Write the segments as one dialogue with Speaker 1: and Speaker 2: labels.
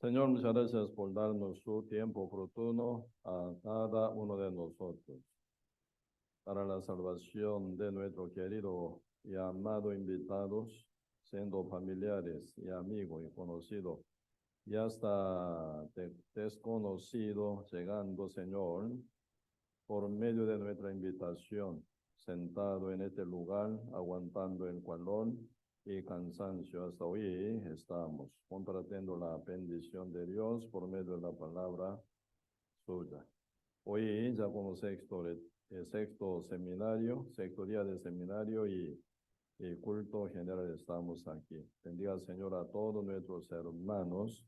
Speaker 1: Señor, muchas gracias por darnos su tiempo oportuno a cada uno de nosotros para la salvación de nuestro querido y amado invitados, siendo familiares y amigos y conocidos, y hasta desconocido, llegando, Señor, por medio de nuestra invitación, sentado en este lugar, aguantando el calor y cansancio. Hasta hoy estamos compartiendo la bendición de Dios por medio de la palabra suya. Hoy ya como sexto día de seminario y culto general estamos aquí. Bendiga, Señor, a todos nuestros hermanos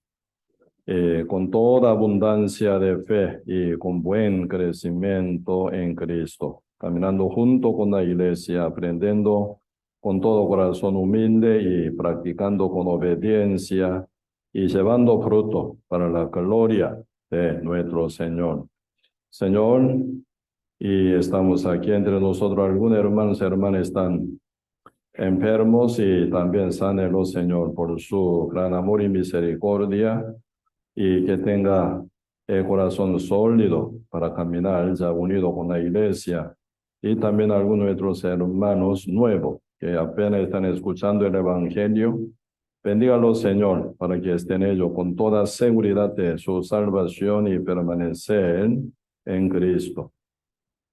Speaker 1: con toda abundancia de fe y con buen crecimiento en Cristo, caminando junto con la iglesia, aprendiendo con todo corazón humilde y practicando con obediencia y llevando fruto para la gloria de nuestro Señor. Señor, y estamos aquí entre nosotros, algunos hermanos y hermanas están enfermos y también sánelos, Señor, por su gran amor y misericordia, y que tenga el corazón sólido para caminar ya unido con la iglesia, y también algunos de nuestros hermanos nuevos que apenas están escuchando el Evangelio. Bendígalos, Señor, para que estén ellos con toda seguridad de su salvación y permanecer en Cristo,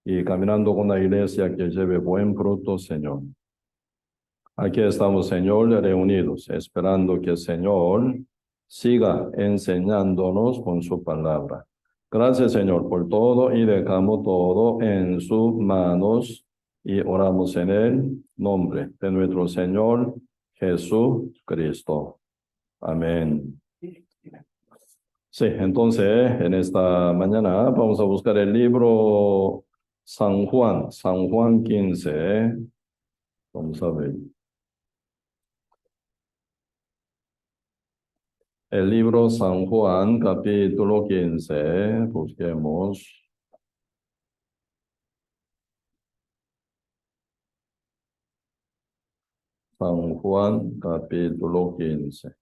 Speaker 1: y caminando con la iglesia que lleve buen fruto, Señor. Aquí estamos, Señor, reunidos, esperando que el Señor siga enseñándonos con su palabra. Gracias, Señor, por todo, y dejamos todo en sus manos y oramos en el nombre de nuestro Señor Jesucristo. Amén. Sí, entonces, en esta mañana vamos a buscar el libro San Juan 15. Vamos a ver. El libro San Juan, capítulo 15, busquemos. San Juan, capítulo 15.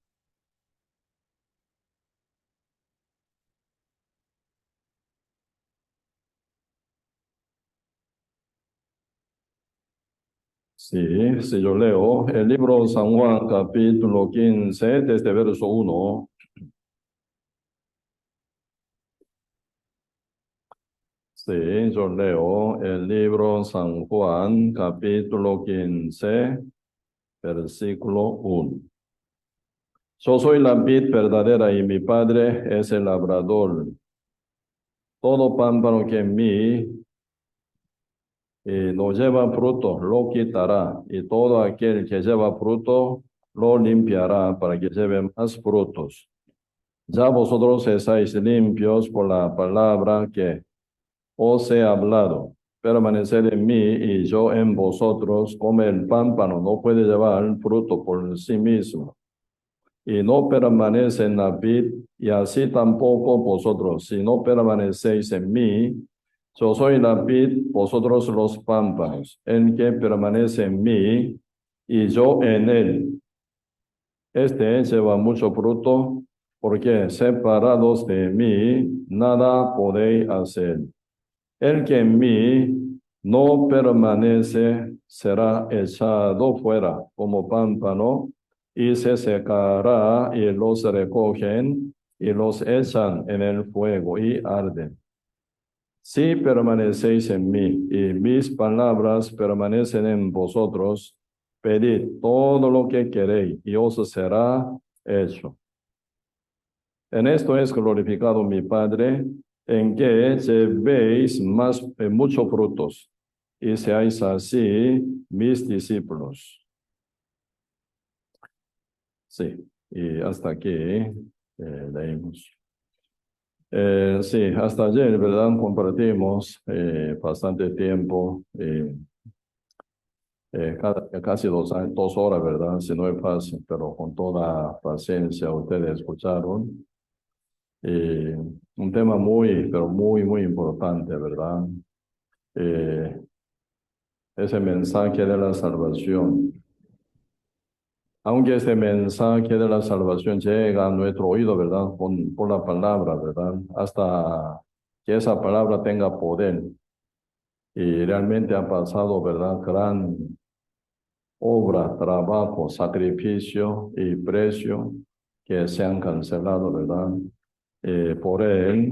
Speaker 1: Sí, si yo leo el libro San Juan, capítulo 15, desde verso 1. Sí, yo leo el libro San Juan, capítulo 15, versículo 1. Yo soy la vid verdadera y mi Padre es el labrador. Todo pámpano que en mí no lleva fruto, lo quitará, y todo aquel que lleva fruto, lo limpiará para que lleve más frutos. Ya vosotros estáis limpios por la palabra que os he hablado. Permaneced en mí y yo en vosotros, como el pámpano no puede llevar fruto por sí mismo, y no permanece en la vid, y así tampoco vosotros, si no permanecéis en mí. Yo soy la vid, vosotros los pámpanos. El que permanece en mí y yo en él, este lleva mucho fruto, porque separados de mí nada podéis hacer. El que en mí no permanece será echado fuera como pámpano, y se secará, y los recogen y los echan en el fuego y arden. Si permanecéis en mí y mis palabras permanecen en vosotros, pedid todo lo que queréis y os será hecho. En esto es glorificado mi Padre, en que llevéis muchos frutos, y seáis así mis discípulos. Sí, y hasta aquí leímos. Sí, hasta ayer, ¿verdad? Compartimos bastante tiempo, casi 2 horas, ¿verdad? Si no es fácil, pero con toda paciencia ustedes escucharon. Un tema muy, pero muy, muy importante, ¿verdad? Ese mensaje de la salvación. aunque este mensaje de la salvación llega a nuestro oído, ¿verdad? Por la palabra, ¿verdad? Hasta que esa palabra tenga poder. Y realmente ha pasado, ¿verdad? Gran obra, trabajo, sacrificio y precio que se han cancelado, ¿verdad? Por él,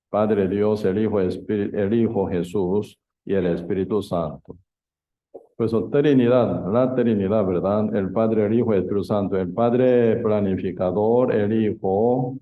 Speaker 1: Padre Dios, el Hijo Jesús y el Espíritu Santo. Pues Trinidad, la Trinidad, ¿verdad? El Padre, el Hijo y el Espíritu Santo. El Padre planificador, el Hijo,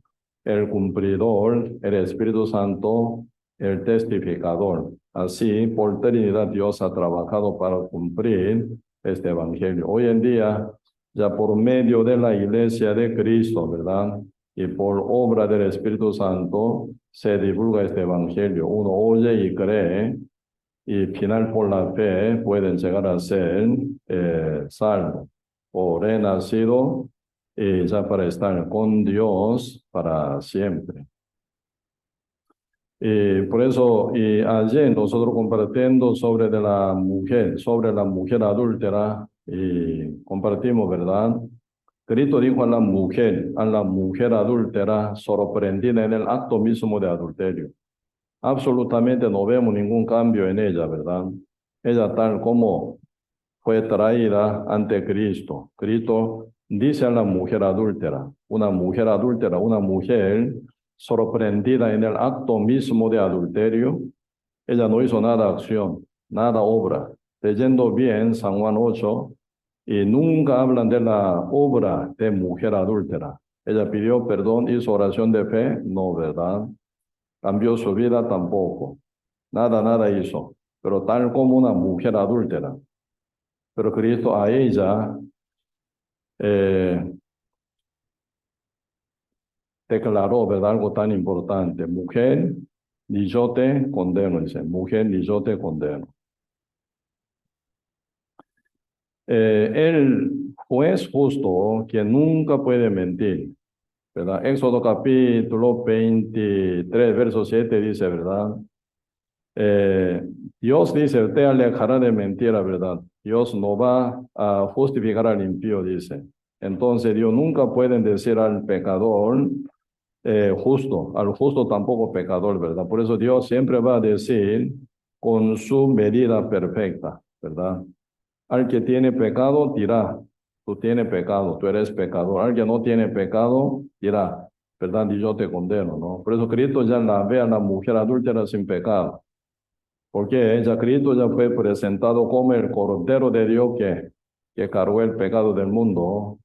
Speaker 1: el cumplidor, el Espíritu Santo, el testificador. Así, por Trinidad, Dios ha trabajado para cumplir este Evangelio. Hoy en día, ya por medio de la Iglesia de Cristo, ¿verdad? Y por obra del Espíritu Santo, se divulga este Evangelio. Uno oye y cree, y final por la fe pueden llegar a ser salvos o renacido y ya para estar con Dios para siempre. Por eso, ayer nosotros compartiendo sobre la mujer adúltera, y compartimos, ¿verdad? Cristo dijo a la mujer adúltera, sorprendida en el acto mismo de adulterio. Absolutamente no vemos ningún cambio en ella, ¿verdad? Ella tal como fue traída ante Cristo. Cristo dice a la mujer adúltera, una mujer sorprendida en el acto mismo de adulterio. Ella no hizo nada acción, nada obra. Leyendo bien San Juan 8, y nunca hablan de la obra de mujer adúltera. Ella pidió perdón, hizo oración de fe, no, ¿verdad? Cambió su vida tampoco. Nada hizo. Pero tal como una mujer adúltera. Pero Cristo a ella declaró, ¿verdad? Algo tan importante. Mujer, ni yo te condeno, dice. Mujer, ni yo te condeno. El juez justo que nunca puede mentir, ¿verdad? Éxodo capítulo 23, verso 7 dice, ¿verdad? Dios dice, usted alejará de mentira, ¿verdad? Dios no va a justificar al impío, dice. Entonces Dios nunca puede decir al pecador justo, al justo tampoco pecador, ¿verdad? Por eso Dios siempre va a decir con su medida perfecta, ¿verdad? Al que tiene pecado dirá, tú tienes pecado, tú eres pecador. Al que no tiene pecado dirá, ¿verdad? Y yo te condeno, ¿no? Por eso Cristo ya la ve a la mujer adúltera sin pecado. Porque ya Cristo ya fue presentado como el Cordero de Dios que cargó el pecado del mundo.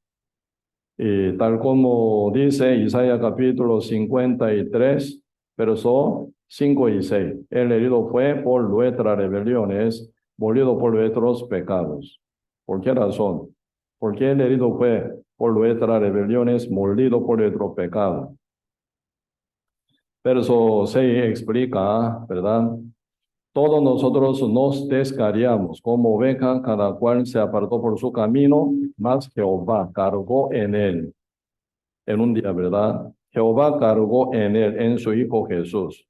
Speaker 1: Y tal como dice Isaías capítulo 53, versos 5 y 6. El herido fue por nuestras rebeliones, molido por nuestros pecados. ¿Por qué razón? Porque el herido fue por nuestras rebeliones, molido por nuestro pecado. Verso 6 explica, ¿verdad? Todos nosotros nos descarriamos como oveja, cada cual se apartó por su camino, mas Jehová cargó en él. En un día, ¿verdad? Jehová cargó en él, en su Hijo Jesús.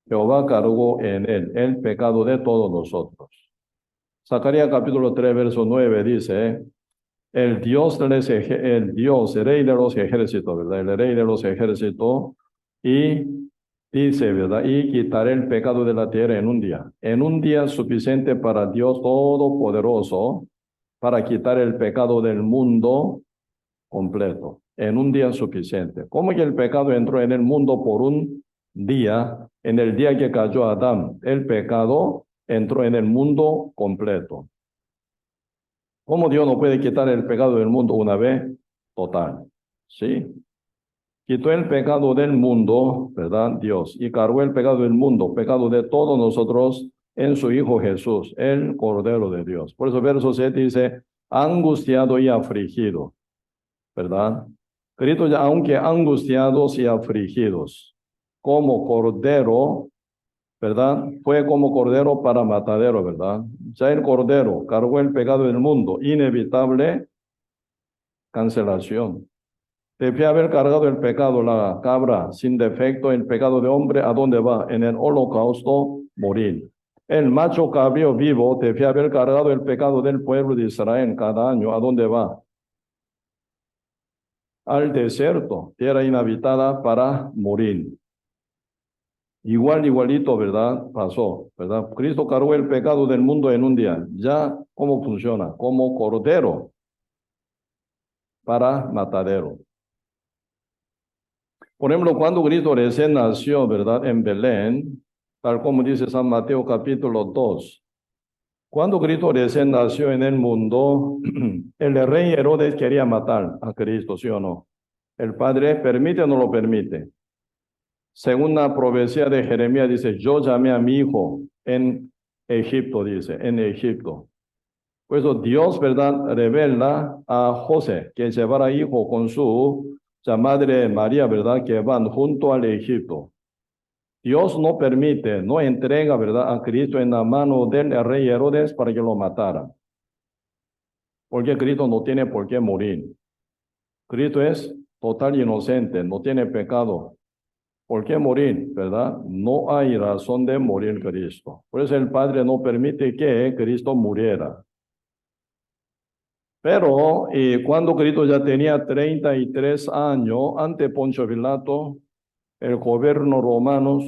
Speaker 1: Jehová cargó en él el pecado de todos nosotros. Zacarías capítulo 3, verso 9 dice, el Dios, el rey de los ejércitos, ¿verdad? El rey de los ejércitos, y dice, ¿verdad? Y quitaré el pecado de la tierra en un día suficiente para Dios Todopoderoso, para quitar el pecado del mundo completo, en un día suficiente. ¿Cómo que el pecado entró en el mundo por un día? En el día que cayó Adán, el pecado entró en el mundo completo. ¿Cómo Dios no puede quitar el pecado del mundo una vez? Total. ¿Sí? Quitó el pecado del mundo, ¿verdad? Dios. Y cargó el pecado del mundo, pecado de todos nosotros, en su Hijo Jesús, el Cordero de Dios. Por eso verso 7 dice, angustiado y afligido, ¿verdad? Cristo ya, aunque angustiados y afligidos, como Cordero, ¿verdad? Fue como Cordero para matadero, ¿verdad? Ya el Cordero cargó el pecado del mundo, inevitable cancelación. Debía haber cargado el pecado, la cabra sin defecto, el pecado de hombre, ¿a dónde va? En el holocausto, morir. El macho cabrío vivo debía haber cargado el pecado del pueblo de Israel cada año. ¿A dónde va? Al desierto, tierra inhabitada para morir. Igualito, ¿verdad? Pasó, ¿verdad? Cristo cargó el pecado del mundo en un día. Ya, ¿cómo funciona? Como cordero para matadero. Por ejemplo, cuando Cristo recién nació, ¿verdad? En Belén, tal como dice San Mateo capítulo 2. Cuando Cristo recién nació en el mundo, el rey Herodes quería matar a Cristo, ¿sí o no? ¿El Padre permite o no lo permite? Según la profecía de Jeremías, dice, yo llamé a mi hijo en Egipto, dice, en Egipto. Por eso Dios, ¿verdad?, revela a José que llevará hijo con su madre María, ¿verdad?, que van junto al Egipto. Dios no permite, no entrega, ¿verdad?, a Cristo en la mano del rey Herodes para que lo matara. Porque Cristo no tiene por qué morir. Cristo es total inocente, no tiene pecado. ¿Por qué morir, verdad? No hay razón de morir Cristo. Por eso el Padre no permite que Cristo muriera. Pero cuando Cristo ya tenía 33 años, ante Poncio Pilato, el gobierno romano,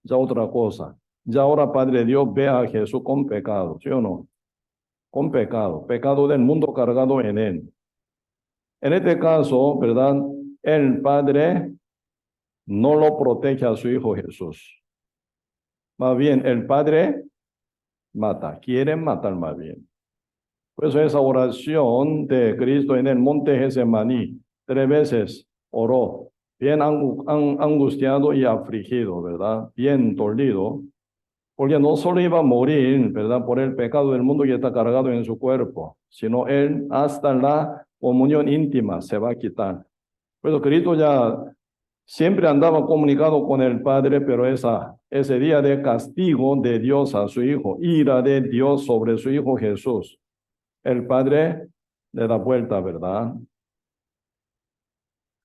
Speaker 1: ya otra cosa. Ya ahora Padre Dios ve a Jesús con pecado, ¿sí o no? Con pecado, pecado del mundo cargado en él. En este caso, ¿verdad? El Padre no lo protege a su Hijo Jesús. Más bien, el Padre mata, quiere matar más bien. Por eso esa oración de Cristo en el monte Getsemaní, 3 veces oró, bien angustiado y afligido, ¿verdad? Bien dolido, porque no solo iba a morir, ¿verdad? Por el pecado del mundo que está cargado en su cuerpo, sino él hasta la comunión íntima se va a quitar. Por eso Cristo ya siempre andaba comunicado con el Padre, pero ese día de castigo de Dios a su Hijo, ira de Dios sobre su Hijo Jesús, el Padre le da vuelta, ¿verdad?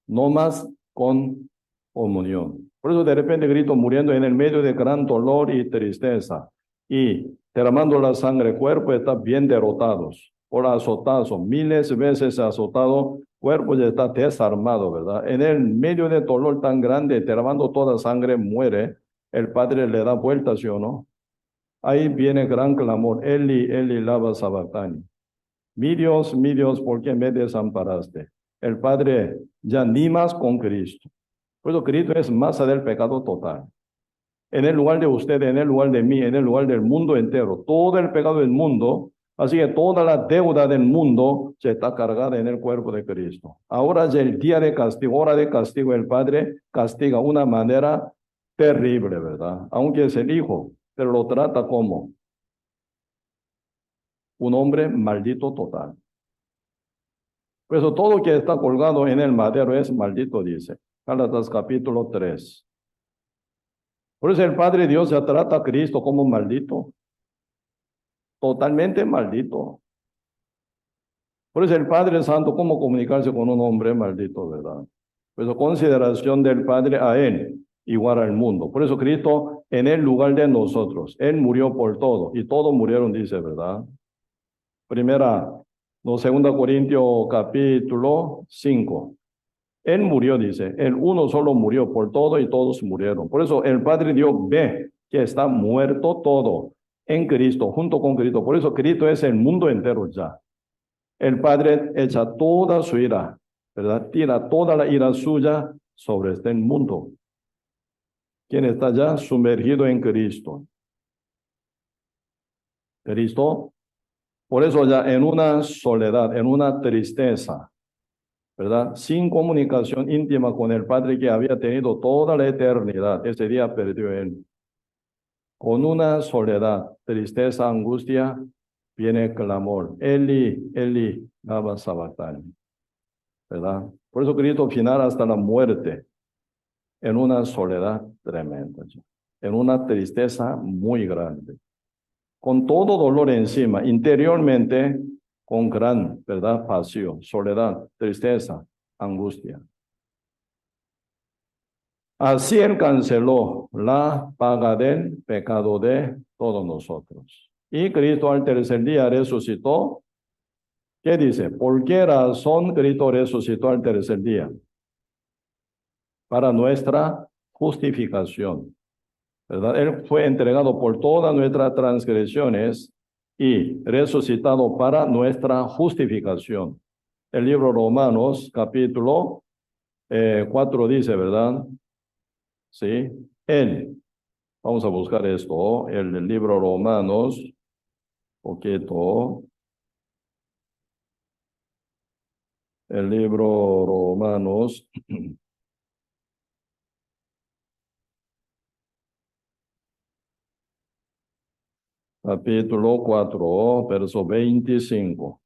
Speaker 1: No más con comunión. Por eso de repente Cristo muriendo en el medio de gran dolor y tristeza y derramando la sangre, cuerpo está bien derrotados por azotazo, miles de veces azotado, cuerpo ya está desarmado, ¿verdad? En el medio de dolor tan grande, derramando toda sangre, muere. El Padre le da vuelta, ¿sí o no? Ahí viene gran clamor, Eli, Eli, lama sabactani. Mi Dios, ¿por qué me desamparaste? El Padre ya ni más con Cristo. Por eso Cristo es más allá del pecado total. En el lugar de usted, en el lugar de mí, en el lugar del mundo entero, todo el pecado del mundo, así que toda la deuda del mundo se está cargada en el cuerpo de Cristo. Ahora es el día de castigo, hora de castigo, el Padre castiga de una manera terrible, ¿verdad? Aunque es el Hijo, pero lo trata como un hombre maldito total. Por eso todo que está colgado en el madero es maldito, dice. Gálatas capítulo 3. Por eso el Padre Dios ya trata a Cristo como maldito. Totalmente maldito. Por eso el Padre Santo, ¿cómo comunicarse con un hombre maldito, verdad? Por eso consideración del Padre a él, igual al mundo. Por eso Cristo en el lugar de nosotros. Él murió por todo y todos murieron, dice, ¿verdad? Primera, no, 2 Corintios capítulo 5. Él murió, dice, el uno solo murió por todo y todos murieron. Por eso el Padre Dios ve que está muerto todo en Cristo, junto con Cristo. Por eso Cristo es el mundo entero ya. El Padre echa toda su ira, ¿verdad? Tira toda la ira suya sobre este mundo. Quien está ya sumergido en Cristo. Cristo, por eso ya en una soledad, en una tristeza, ¿verdad? Sin comunicación íntima con el Padre que había tenido toda la eternidad. Ese día perdió él. Con una soledad, tristeza, angustia, viene clamor. Eli, Eli, lama sabactani. ¿Verdad? Por eso Cristo final hasta la muerte, en una soledad tremenda, en una tristeza muy grande, con todo dolor encima, interiormente, con gran, ¿verdad? Pasión, soledad, tristeza, angustia. Así Él canceló la paga del pecado de todos nosotros. Y Cristo al tercer día resucitó. ¿Qué dice? ¿Por qué razón Cristo resucitó al tercer día? Para nuestra justificación, ¿verdad? Él fue entregado por todas nuestras transgresiones y resucitado para nuestra justificación. El libro Romanos, capítulo 4 dice, ¿verdad? Sí, Él. Vamos a buscar esto, el libro Romanos, poquito. El libro Romanos, capítulo 4, verso 25.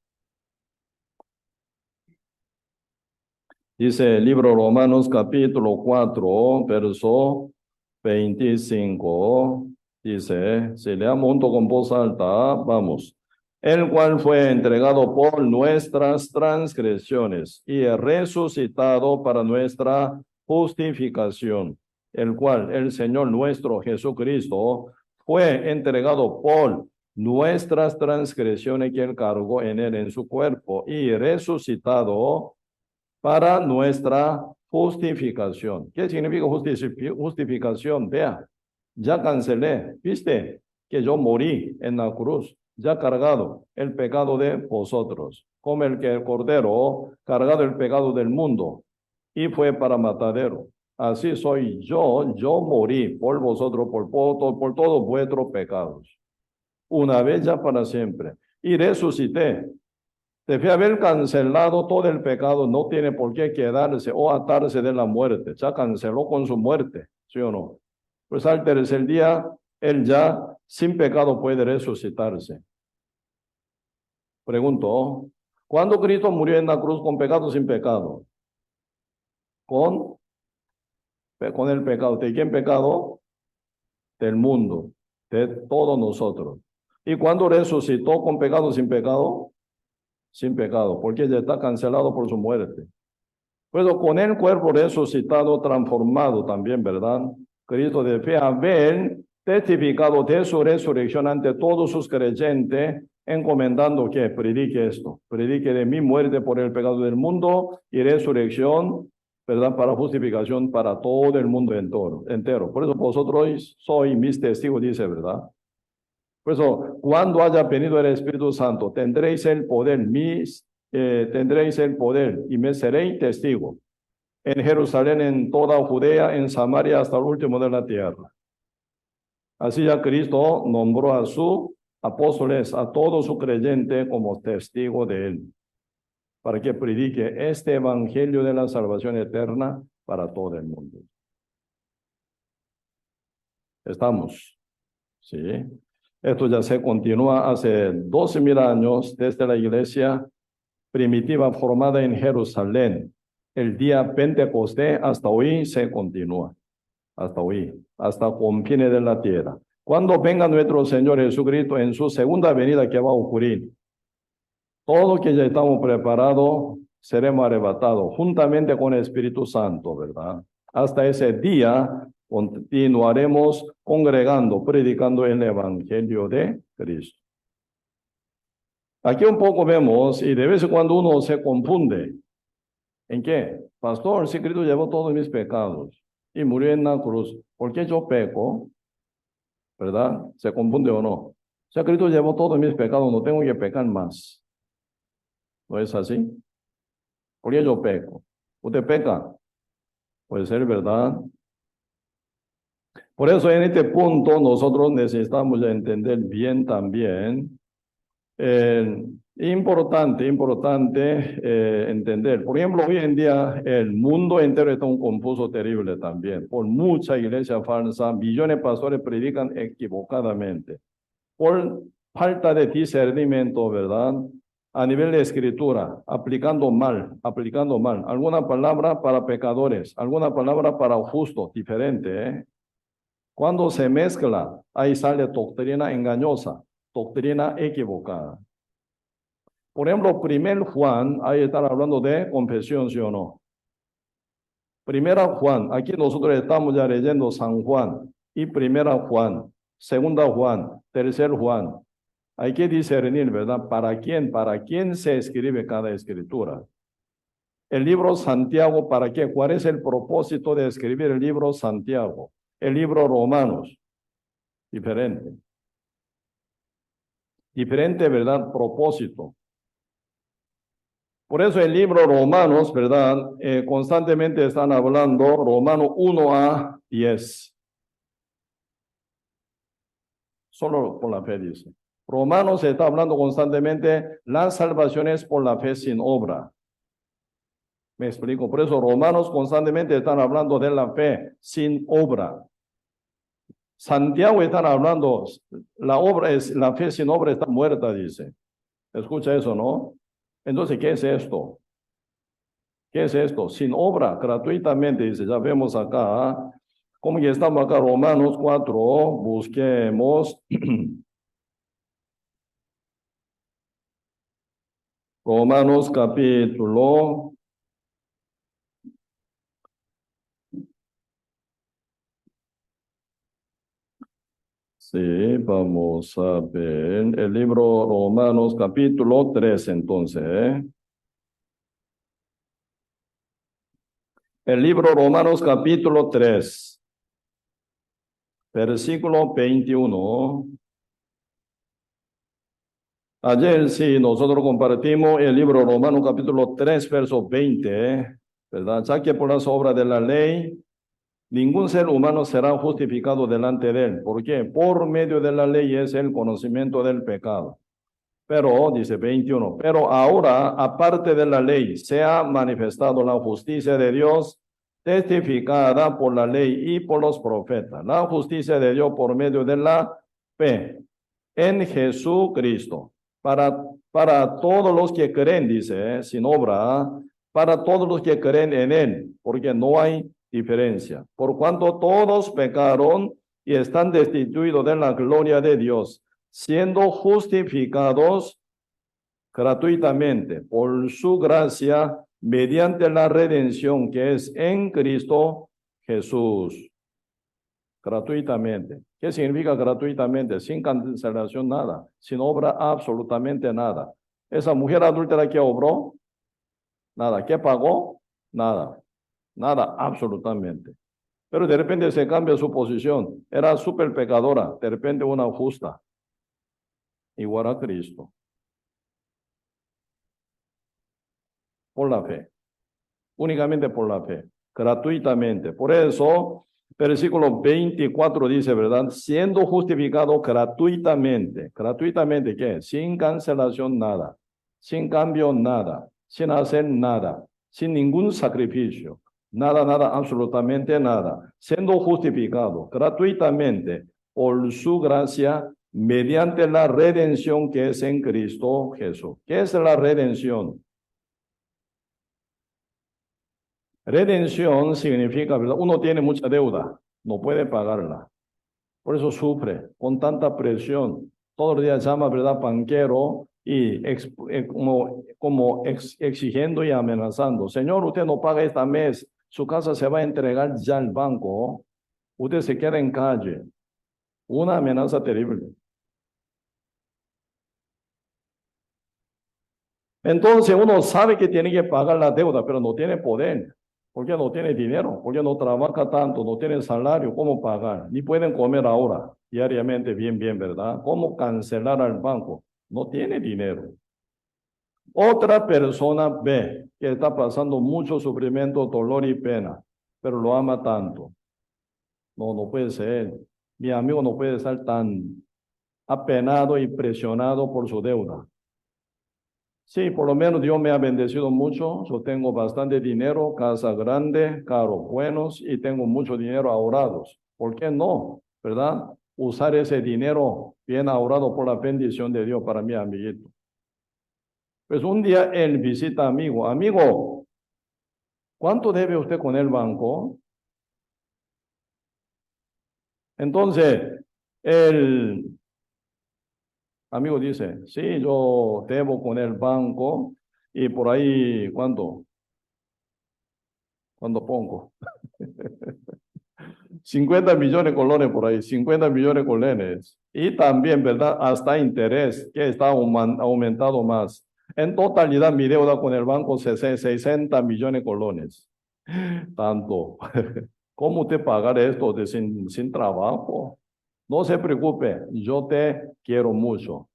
Speaker 1: Dice el libro Romanos capítulo 4, verso 25. Dice, si leamos junto con voz alta, vamos. El cual fue entregado por nuestras transgresiones y resucitado para nuestra justificación. El cual el Señor nuestro Jesucristo fue entregado por nuestras transgresiones que él cargó en él en su cuerpo y resucitado para nuestra justificación. ¿Qué significa justificación? Vea, ya cancelé, viste que yo morí en la cruz, ya cargado el pecado de vosotros, como el que el Cordero cargado el pecado del mundo y fue para matadero. Así soy yo morí por vosotros, por todos vuestros pecados, una vez ya para siempre, y resucité. Debe haber cancelado todo el pecado, no tiene por qué quedarse o atarse de la muerte. Ya canceló con su muerte, ¿sí o no? Pues al tercer día, él ya sin pecado puede resucitarse. Pregunto, ¿cuándo Cristo murió en la cruz con pecado o sin pecado? Con, con el pecado. ¿De quién pecado? Del mundo, de todos nosotros. ¿Y cuándo resucitó con pecado o sin pecado? Sin pecado, porque ya está cancelado por su muerte. Pero con el cuerpo resucitado, transformado también, ¿verdad? Cristo debe haber testificado de su resurrección ante todos sus creyentes, encomendando que predique esto, predique de mi muerte por el pecado del mundo y resurrección, ¿verdad? Para justificación para todo el mundo entero. Por eso vosotros sois mis testigos, dice, ¿verdad? Por eso, cuando haya venido el Espíritu Santo, tendréis el poder, tendréis el poder y me seréis testigo en Jerusalén, en toda Judea, en Samaria, hasta el último de la tierra. Así ya Cristo nombró a sus apóstoles, a todos sus creyentes como testigo de él, para que predique este evangelio de la salvación eterna para todo el mundo. ¿Estamos? Sí. Esto ya se continúa hace 12,000 años desde la iglesia primitiva formada en Jerusalén. El día Pentecostés hasta hoy se continúa. Hasta hoy, hasta confines de la tierra. Cuando venga nuestro Señor Jesucristo en su segunda venida, ¿qué va a ocurrir? Todo que ya estamos preparados, seremos arrebatados juntamente con el Espíritu Santo, ¿verdad? Hasta ese día continuaremos congregando, predicando el Evangelio de Cristo. Aquí un poco vemos, y de vez en cuando uno se confunde. ¿En qué? Pastor, si Cristo llevó todos mis pecados y murió en la cruz, ¿por qué yo peco? ¿Verdad? ¿Se confunde o no? O sea, Cristo llevó todos mis pecados, no tengo que pecar más. ¿No es así? ¿Por qué yo peco? ¿Usted peca? Puede ser verdad. Por eso en este punto nosotros necesitamos entender bien también. Importante entender. Por ejemplo, hoy en día el mundo entero está un confuso terrible también. Por mucha iglesia falsa, millones de pastores predican equivocadamente. Por falta de discernimiento, ¿verdad? A nivel de escritura, aplicando mal. Alguna palabra para pecadores, alguna palabra para justos, diferente, ¿eh? Cuando se mezcla, ahí sale doctrina engañosa, doctrina equivocada. Por ejemplo, primer Juan, ahí están hablando de confesión, ¿sí o no? Primera Juan, aquí nosotros estamos ya leyendo San Juan y Primera Juan, Segunda Juan, Tercer Juan. Hay que discernir, ¿verdad? Para quién se escribe cada escritura. El libro Santiago, ¿para qué? ¿Cuál es el propósito de escribir el libro Santiago? El libro Romanos, diferente. Diferente, ¿verdad? Propósito. Por eso el libro Romanos, ¿verdad? Constantemente están hablando, Romano 1 a 10. Solo por la fe, dice. Romanos está hablando constantemente, la salvación es por la fe sin obra. Me explico. Por eso Romanos constantemente están hablando de la fe sin obra. Santiago están hablando, la fe sin obra está muerta, dice. Escucha eso, ¿no? Entonces, ¿qué es esto? ¿Qué es esto? Sin obra, gratuitamente, dice. Ya vemos acá, como ya estamos acá, Romanos 4, busquemos. Romanos capítulo. Sí, vamos a ver el libro Romanos capítulo 3, entonces. El libro Romanos capítulo 3, versículo 21. Ayer sí, nosotros compartimos el libro Romanos capítulo 3, verso 20, ¿verdad? Ya que por las obras de la ley, ningún ser humano será justificado delante de él. ¿Por qué? Por medio de la ley es el conocimiento del pecado. Pero, dice 21, pero ahora, aparte de la ley, se ha manifestado la justicia de Dios, testificada por la ley y por los profetas. La justicia de Dios por medio de la fe en Jesucristo. Para todos los que creen, dice, sin obra, para todos los que creen en Él, porque no hay diferencia. Por cuanto todos pecaron y están destituidos de la gloria de Dios, siendo justificados gratuitamente por su gracia mediante la redención que es en Cristo Jesús. Gratuitamente. ¿Qué significa gratuitamente? Sin cancelación nada, sin obra absolutamente nada. Esa mujer adúltera que obró, nada. ¿Qué pagó? Nada. Nada, absolutamente. Pero de repente se cambia su posición. Era súper pecadora, de repente una justa, igual a Cristo. Por la fe, únicamente por la fe, gratuitamente. Por eso, versículo 24 dice, ¿verdad? Siendo justificado gratuitamente. ¿Gratuitamente qué? Sin cancelación nada, sin cambio nada, sin hacer nada, sin ningún sacrificio. Nada, nada, absolutamente nada. Siendo justificado gratuitamente por su gracia mediante la redención que es en Cristo Jesús. ¿Qué es la redención? Redención significa, ¿verdad? Uno tiene mucha deuda, no puede pagarla. Por eso sufre con tanta presión. Todos los días llama, ¿verdad? Banquero y exigiendo y amenazando. Señor, usted no paga este mes, su casa se va a entregar ya al banco. Usted se queda en calle. Una amenaza terrible. Entonces uno sabe que tiene que pagar la deuda, pero no tiene poder. Porque no tiene dinero, porque no trabaja tanto, no tiene salario, ¿cómo pagar? Ni pueden comer ahora, diariamente, bien, ¿verdad? ¿Cómo cancelar al banco? No tiene dinero. Otra persona ve que está pasando mucho sufrimiento, dolor y pena, pero lo ama tanto. No, no puede ser. Mi amigo no puede estar tan apenado y presionado por su deuda. Sí, por lo menos Dios me ha bendecido mucho. Yo tengo bastante dinero, casa grande, carros buenos y tengo mucho dinero ahorrados. ¿Por qué no? ¿Verdad? Usar ese dinero bien ahorrado por la bendición de Dios para mi amiguito. Pues un día él visita a amigo. Amigo, ¿cuánto debe usted con el banco? Entonces, el amigo dice, sí, yo debo con el banco y por ahí, ¿cuánto? Cuando pongo 50 millones de colones por ahí, 50 millones de colones. Y también, ¿verdad? Hasta interés, que está aumentado más. En totalidad, mi deuda con el banco es 60 millones de colones. Tanto. ¿Cómo te pagar esto sin trabajo? No se preocupe, yo te quiero mucho.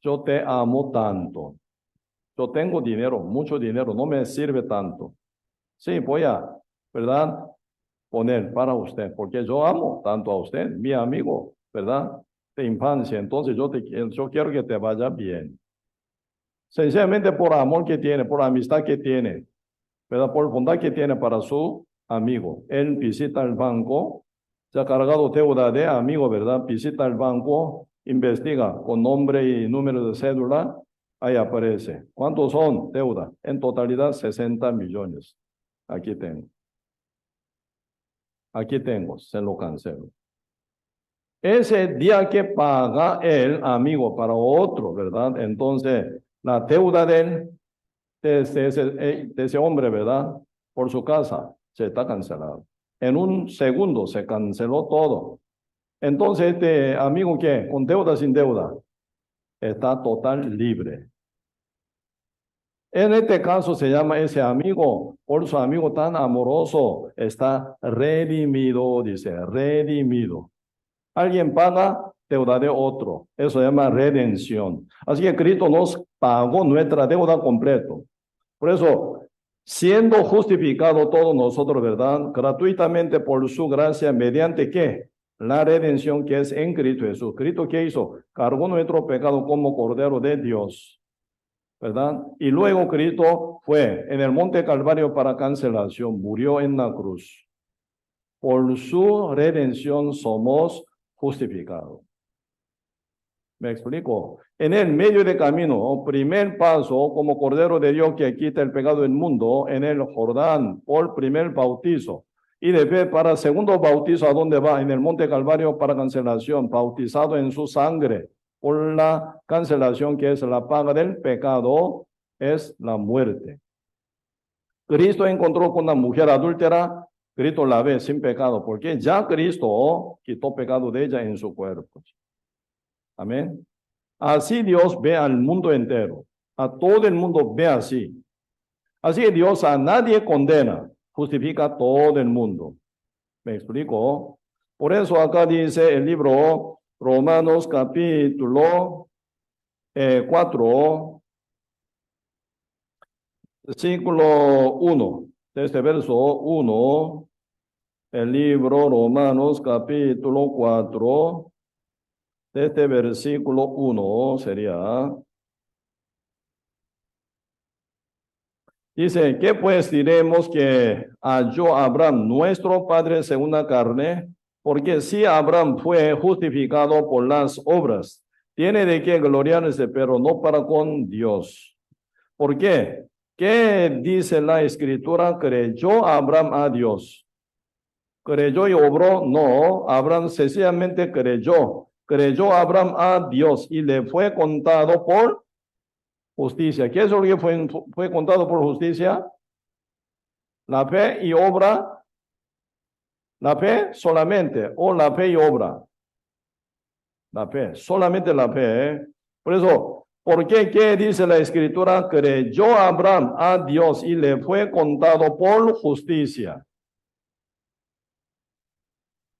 Speaker 1: Yo te amo tanto. Yo tengo dinero, mucho dinero, no me sirve tanto. Sí, voy a, ¿verdad? Poner para usted, porque yo amo tanto a usted, mi amigo, ¿verdad? De infancia. Entonces yo quiero que te vaya bien. Sencillamente por amor que tiene, por amistad que tiene, ¿verdad? Por bondad que tiene para su amigo. Él visita el banco, se ha cargado deuda de amigo, ¿verdad? Visita el banco, investiga con nombre y número de cédula, ahí aparece. ¿Cuántos son deuda? En totalidad 60 millones. Aquí tengo. Aquí tengo, se lo cancelo. Ese día que paga el amigo para otro, ¿verdad? Entonces, la deuda de ese hombre, ¿verdad? Por su casa, se está cancelado. En un segundo se canceló todo. Entonces, este amigo que con deuda sin deuda, está total libre. En este caso se llama ese amigo, por su amigo tan amoroso, está redimido, dice, redimido. Alguien paga deuda de otro. Eso se llama redención. Así que Cristo nos pagó nuestra deuda completo. Por eso, siendo justificado todos nosotros, ¿verdad? Gratuitamente por su gracia, mediante ¿qué? La redención que es en Cristo Jesús. ¿Cristo qué hizo? Cargó nuestro pecado como Cordero de Dios, ¿verdad? Y luego Cristo fue en el monte Calvario para cancelación, murió en la cruz. Por su redención somos justificados. ¿Me explico? En el medio de camino, primer paso como Cordero de Dios que quita el pecado del mundo, en el Jordán, por primer bautizo. Y después para segundo bautizo, ¿a dónde va? En el monte Calvario para cancelación, bautizado en su sangre, por la cancelación que es la paga del pecado, es la muerte. Cristo encontró con una mujer adúltera, Cristo la ve sin pecado, porque ya Cristo quitó pecado de ella en su cuerpo. Amén. Así Dios ve al mundo entero. A todo el mundo ve así. Así que Dios a nadie condena, justifica a todo el mundo. ¿Me explico? Por eso acá dice el libro Romanos capítulo 4, versículo 1. Este verso 1, el libro Romanos capítulo 4, este versículo 1 sería. Dice, ¿qué pues diremos que halló Abraham, nuestro padre según la carne? Porque si Abraham fue justificado por las obras, tiene de qué gloriarse, pero no para con Dios. ¿Por qué? ¿Qué dice la escritura? ¿Creyó Abraham a Dios? ¿Creyó y obró? No, Abraham sencillamente creyó. Creyó Abraham a Dios y le fue contado por justicia. ¿Qué es lo que fue contado por justicia? La fe y obra. La fe solamente, o la fe y obra. La fe, solamente la fe. Por eso, ¿por qué? ¿Qué dice la escritura? Creyó Abraham a Dios y le fue contado por justicia.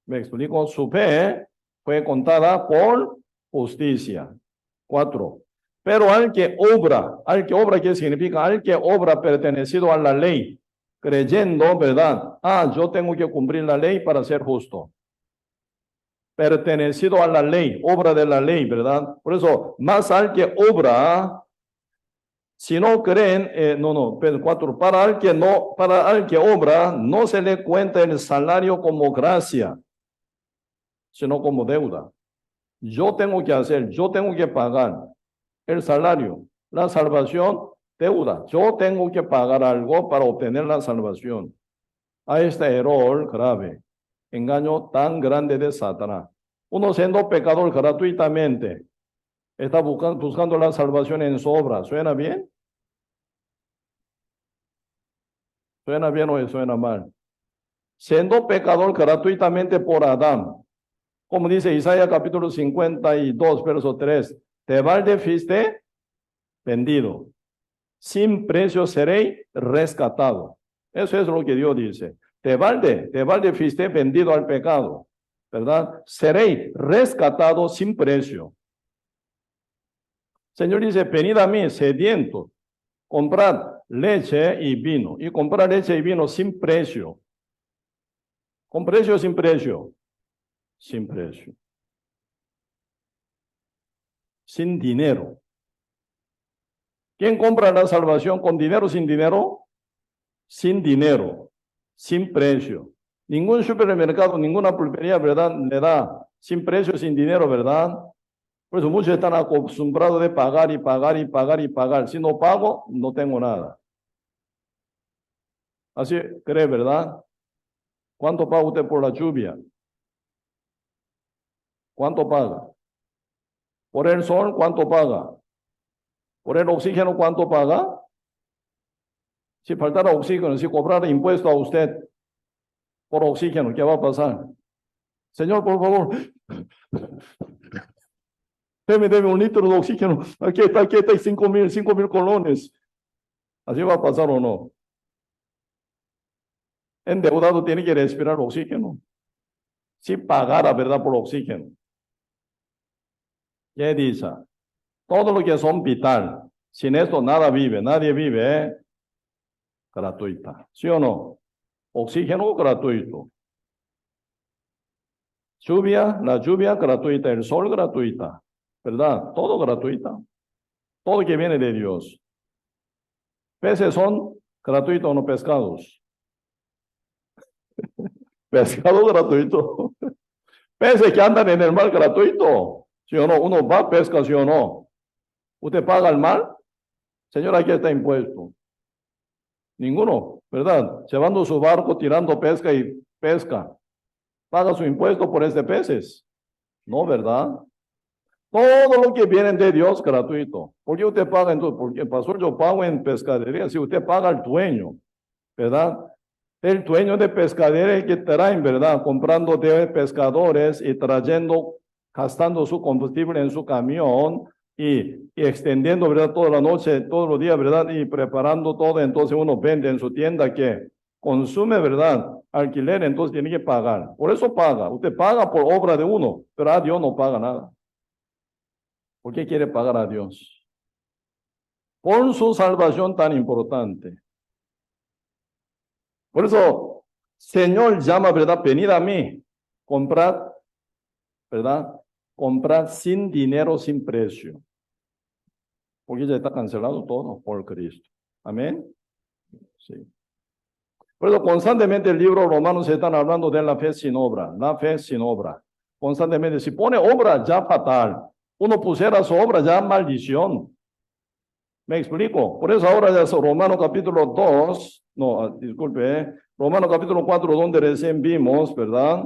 Speaker 1: Me explico, su fe fue contada por justicia. 4. Pero al que obra, ¿qué significa? Al que obra pertenecido a la ley, creyendo, ¿verdad? Yo tengo que cumplir la ley para ser justo. Pertenecido a la ley, obra de la ley, ¿verdad? Por eso, más al que obra, si no creen, pero 4, para al que obra, no se le cuenta el salario como gracia, sino como deuda. Yo tengo que hacer, yo tengo que pagar el salario, la salvación, deuda. Yo tengo que pagar algo para obtener la salvación. A este error grave, engaño tan grande de Satanás. Uno siendo pecador gratuitamente, está buscando la salvación en su obra. ¿Suena bien? ¿Suena bien o suena mal? Siendo pecador gratuitamente por Adán. Como dice Isaías capítulo 52, verso 3. De balde fuiste vendido. Sin precio seré rescatado. Eso es lo que Dios dice. De balde fuiste vendido al pecado, ¿verdad? Seré rescatado sin precio. Señor dice, venid a mí, sediento, comprad leche y vino. Y comprar leche y vino sin precio. ¿Con precio o sin precio? Sin precio. Sin dinero. ¿Quién compra la salvación con dinero o sin dinero? Sin dinero, sin precio. Ningún supermercado, ninguna pulpería, ¿verdad? Le da sin precio, sin dinero, ¿verdad? Por eso muchos están acostumbrados de pagar y pagar y pagar y pagar. Si no pago, no tengo nada. Así cree, ¿verdad? ¿Cuánto paga usted por la lluvia? ¿Cuánto paga? Por el sol, ¿cuánto paga? Por el oxígeno, ¿cuánto paga? Si faltara oxígeno, si cobrara impuesto a usted por oxígeno, ¿qué va a pasar? Señor, por favor, deme un litro de oxígeno. Aquí está, 5,000 colones. ¿Así va a pasar o no? Endeudado tiene que respirar oxígeno. Si pagara, ¿verdad?, por oxígeno. ¿Qué dice? Todo lo que son vital. Sin esto nada vive, nadie vive, ¿eh? Gratuita. ¿Sí o no? Oxígeno gratuito. La lluvia gratuita, el sol gratuita, ¿verdad? Todo gratuita. Todo que viene de Dios. Peces son gratuitos o no pescados. Pescado gratuito. Peces que andan en el mar gratuito. ¿Sí o no? Uno va a pesca, ¿sí o no? ¿Usted paga el mar? Señor, aquí está impuesto. Ninguno, ¿verdad? Llevando su barco, tirando pesca y pesca. ¿Paga su impuesto por este peces? No, ¿verdad? Todo lo que viene de Dios gratuito. ¿Por qué usted paga entonces? Porque, pastor, yo pago en pescadería. Si usted paga al dueño, ¿verdad? El dueño de pescadería que traen, ¿verdad? Comprando de pescadores y trayendo, gastando su combustible en su camión y extendiendo, ¿verdad? Toda la noche, todos los días, ¿verdad? Y preparando todo. Entonces uno vende en su tienda que consume, ¿verdad? Alquiler, entonces tiene que pagar. Por eso paga. Usted paga por obra de uno, pero a Dios no paga nada. ¿Por qué quiere pagar a Dios? Por su salvación tan importante. Por eso, Señor llama, ¿verdad? Venid a mí, comprad, ¿verdad? Comprad sin dinero, sin precio. Porque ya está cancelado todo por Cristo. Amén. Sí. Por eso constantemente el libro Romanos se están hablando de la fe sin obra. La fe sin obra. Constantemente, si pone obra ya fatal. Uno pusiera su obra ya maldición. ¿Me explico? Por eso ahora ya es Romanos capítulo 2, no, disculpe, Romanos capítulo 4, donde recién vimos, ¿verdad?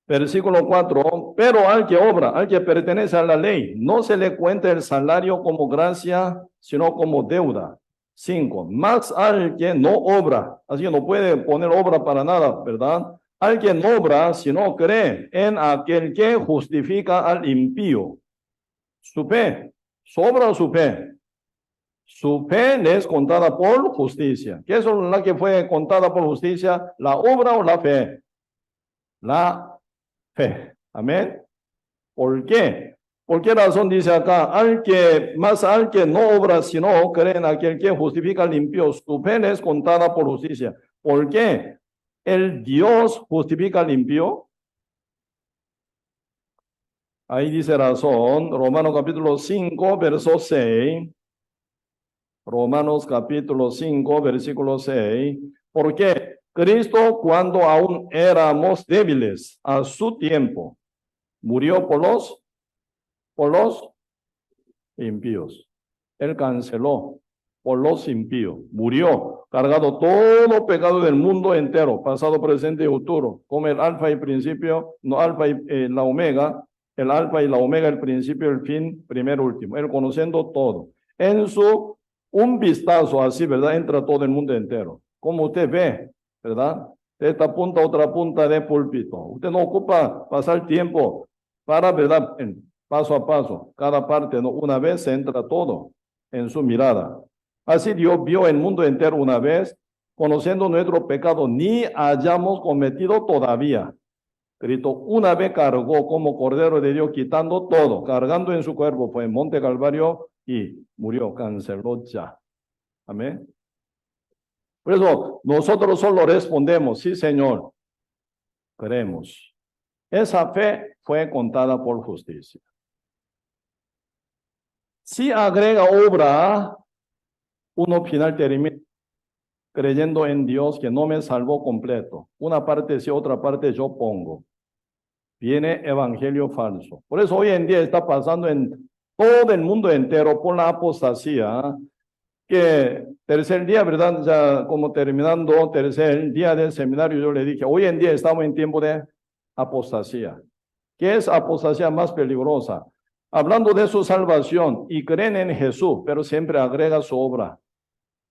Speaker 1: Versículo 4, pero al que obra, al que pertenece a la ley, no se le cuenta el salario como gracia, sino como deuda. 5, más al que no obra, así que no puede poner obra para nada, ¿verdad? Al que no obra, sino cree en aquel que justifica al impío. Su fe. ¿Sobra o su fe? Su fe le es contada por justicia. ¿Qué es la que fue contada por justicia? ¿La obra o la fe? La fe. Amén. ¿Por qué? ¿Por qué razón dice acá? Al que no obra, sino cree en aquel que justifica al impío. Su fe le es contada por justicia. ¿Por qué? ¿El Dios justifica al impío? Ahí dice razón, Romanos capítulo 5, verso 6. Romanos capítulo 5, versículo 6. Porque Cristo, cuando aún éramos débiles, a su tiempo, murió por los impíos. Él canceló por los impíos. Murió, cargado todo pecado del mundo entero, pasado, presente y futuro, como el alfa y principio, no alfa y la omega, el alfa y la omega, el principio, el fin, primero, último. Él conociendo todo. En su un vistazo así, ¿verdad? Entra todo el mundo entero. Como usted ve, ¿verdad? De esta punta a otra punta de púlpito. Usted no ocupa pasar tiempo para, ¿verdad? Paso a paso, cada parte, ¿no? Una vez se entra todo en su mirada. Así Dios vio el mundo entero una vez, conociendo nuestro pecado, ni hayamos cometido todavía. Cristo una vez cargó como Cordero de Dios, quitando todo, cargando en su cuerpo, fue en Monte Calvario y murió, canceló ya. Amén. Por eso nosotros solo respondemos, sí, Señor, creemos. Esa fe fue contada por justicia. Si agrega obra, uno final termina creyendo en Dios que no me salvó completo. Una parte sí, otra parte yo pongo. Viene evangelio falso. Por eso hoy en día está pasando en todo el mundo entero por la apostasía, que tercer día, ¿verdad? Ya como terminando tercer día del seminario, yo le dije, hoy en día estamos en tiempo de apostasía. ¿Qué es apostasía más peligrosa? Hablando de su salvación y creen en Jesús, pero siempre agrega su obra.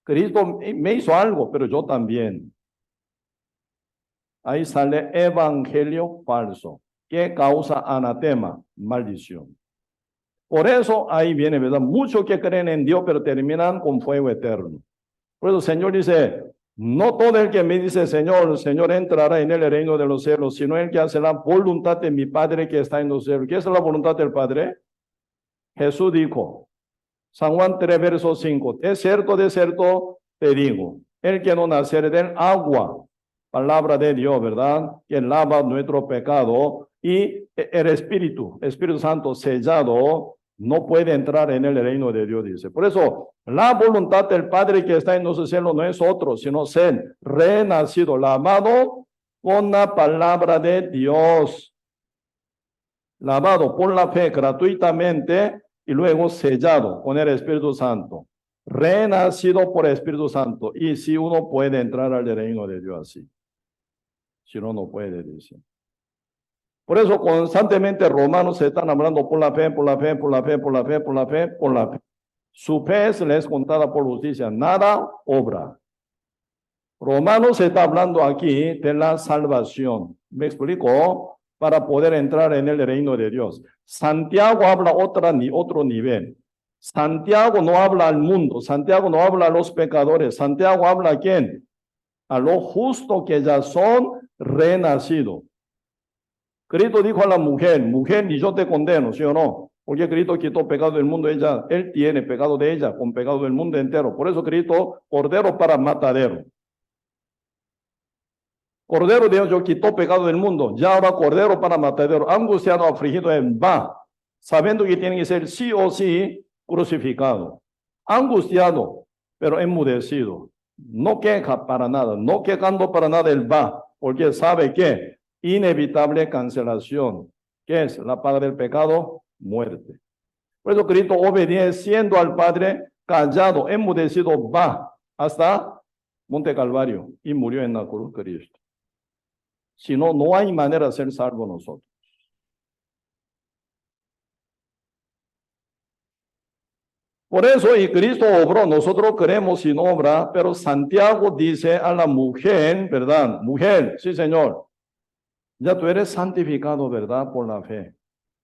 Speaker 1: Cristo me hizo algo, pero yo también. Ahí sale evangelio falso, que causa anatema, maldición. Por eso ahí viene, ¿verdad? Muchos que creen en Dios, pero terminan con fuego eterno. Por eso el Señor dice, no todo el que me dice, Señor, Señor, entrará en el reino de los cielos, sino el que hace la voluntad de mi Padre que está en los cielos. ¿Qué es la voluntad del Padre? Jesús dijo, San Juan 3, verso 5, de cierto te digo, el que no naciere del agua, palabra de Dios, ¿verdad? Que lava nuestro pecado, y el Espíritu Santo sellado, no puede entrar en el reino de Dios, dice. Por eso, la voluntad del Padre que está en los cielos no es otro, sino ser renacido, lavado con la palabra de Dios, lavado por la fe gratuitamente y luego sellado con el Espíritu Santo, renacido por el Espíritu Santo. Y si uno puede entrar al reino de Dios así, si no, no puede, dice. Por eso constantemente romanos se están hablando por la fe, por la fe, por la fe, por la fe, por la fe, por la fe. Su fe se les es contada por justicia, nada obra. Romanos se está hablando aquí de la salvación. ¿Me explico? Para poder entrar en el reino de Dios. Santiago habla otro nivel. Santiago no habla al mundo, Santiago no habla a los pecadores, Santiago habla a quién? A los justos que ya son renacidos. Cristo dijo a la mujer, mujer, ni yo te condeno, ¿sí o no? Porque Cristo quitó pecado del mundo, Él tiene pecado de ella, con pecado del mundo entero. Por eso Cristo, cordero para matadero. Cordero de Dios quitó pecado del mundo, ya ahora cordero para matadero, angustiado, afligido, va, sabiendo que tiene que ser sí o sí crucificado. Angustiado, pero enmudecido. No queja para nada, no quejando para nada, él va, porque sabe que inevitable cancelación, ¿qué es? La paga del pecado, muerte. Por eso Cristo, obedeciendo al Padre, callado, enmudecido, va hasta Monte Calvario y murió en la cruz Cristo. Si no, no hay manera de ser salvo nosotros. Por eso, y Cristo obró, nosotros creemos sin obra, pero Santiago dice a la mujer, ¿verdad? Mujer, sí, Señor, ya tú eres santificado, ¿verdad? Por la fe.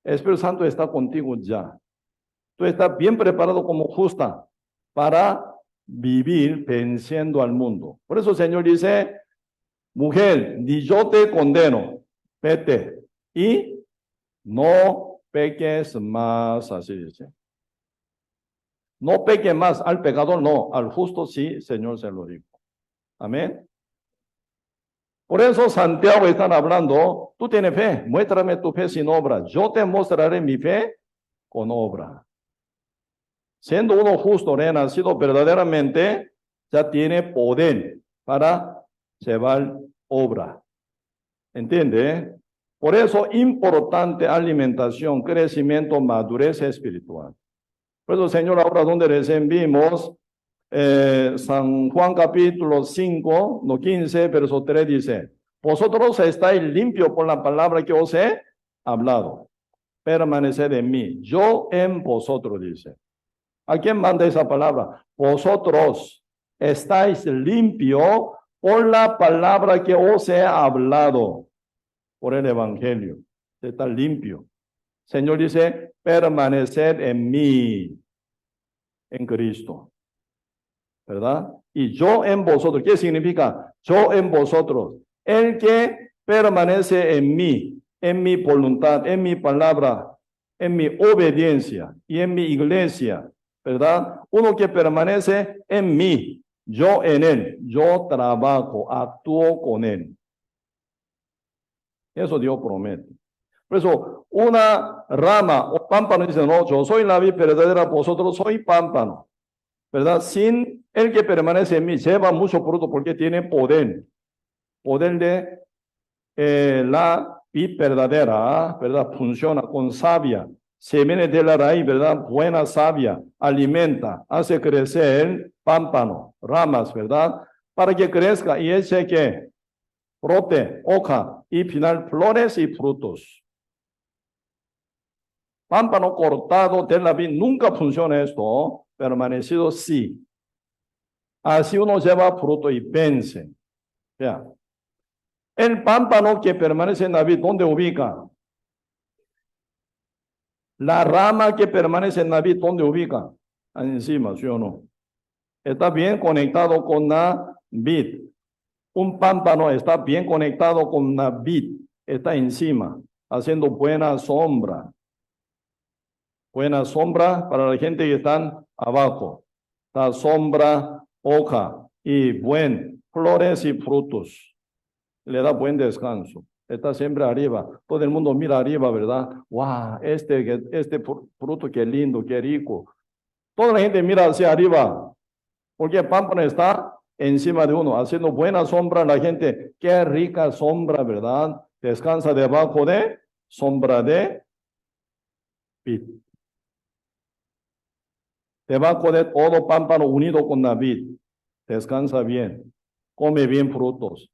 Speaker 1: El Espíritu Santo está contigo ya. Tú estás bien preparado como justa para vivir venciendo al mundo. Por eso el Señor dice, mujer, ni yo te condeno, vete y no peques más, así dice. No peque más, al pecador no, al justo sí, Señor se lo dijo. Amén. Por eso Santiago están hablando, tú tienes fe, muéstrame tu fe sin obra, yo te mostraré mi fe con obra. Siendo uno justo, renacido verdaderamente, ya tiene poder para llevar obra. ¿Entiende? Por eso, importante alimentación, crecimiento, madurez espiritual. Por eso, Señor, ahora donde recién vimos, San Juan capítulo 5, no 15, verso 3 dice, vosotros estáis limpios por la palabra que os he hablado. Permaneced en mí, yo en vosotros, dice. ¿A quién manda esa palabra? Vosotros estáis limpios por la palabra que os he hablado, por el evangelio. Está limpio. Señor dice, permaneced en mí, en Cristo. ¿Verdad? Y yo en vosotros. ¿Qué significa? Yo en vosotros. El que permanece en mi voluntad, en mi palabra, en mi obediencia y en mi iglesia, ¿verdad? Uno que permanece en mí, yo en él, yo trabajo, actúo con él. Eso Dios promete. Por eso, una rama o pámpano dice, no, yo soy la vid verdadera, vosotros soy pámpano, ¿verdad? Sin el que permanece en mí, lleva mucho fruto porque tiene poder de la vid verdadera, ¿verdad? Funciona con savia, se viene de la raíz, ¿verdad? Buena savia, alimenta, hace crecer pámpano, ramas, ¿verdad? Para que crezca y ese que brote, hoja y final flores y frutos. Pámpano cortado de la vid, nunca funciona esto, permanecido sí. Así uno lleva fruto y vence. Ya. El pámpano que permanece en la vid, ¿dónde ubica? La rama que permanece en la vid, ¿dónde ubica? Encima, ¿sí o no? Está bien conectado con la vid. Un pámpano está bien conectado con la vid, está encima, haciendo buena sombra. Buena sombra para la gente que están abajo. La sombra, hoja y flores y frutos. Le da buen descanso. Está siempre arriba. Todo el mundo mira arriba, ¿verdad? ¡Wow! Este fruto, qué lindo, qué rico. Toda la gente mira hacia arriba. Porque el pámpano está encima de uno, haciendo buena sombra a la gente. Qué rica sombra, ¿verdad? Descansa debajo de sombra de vid. Debajo de todo pámpano unido con la vid. Descansa bien. Come bien frutos.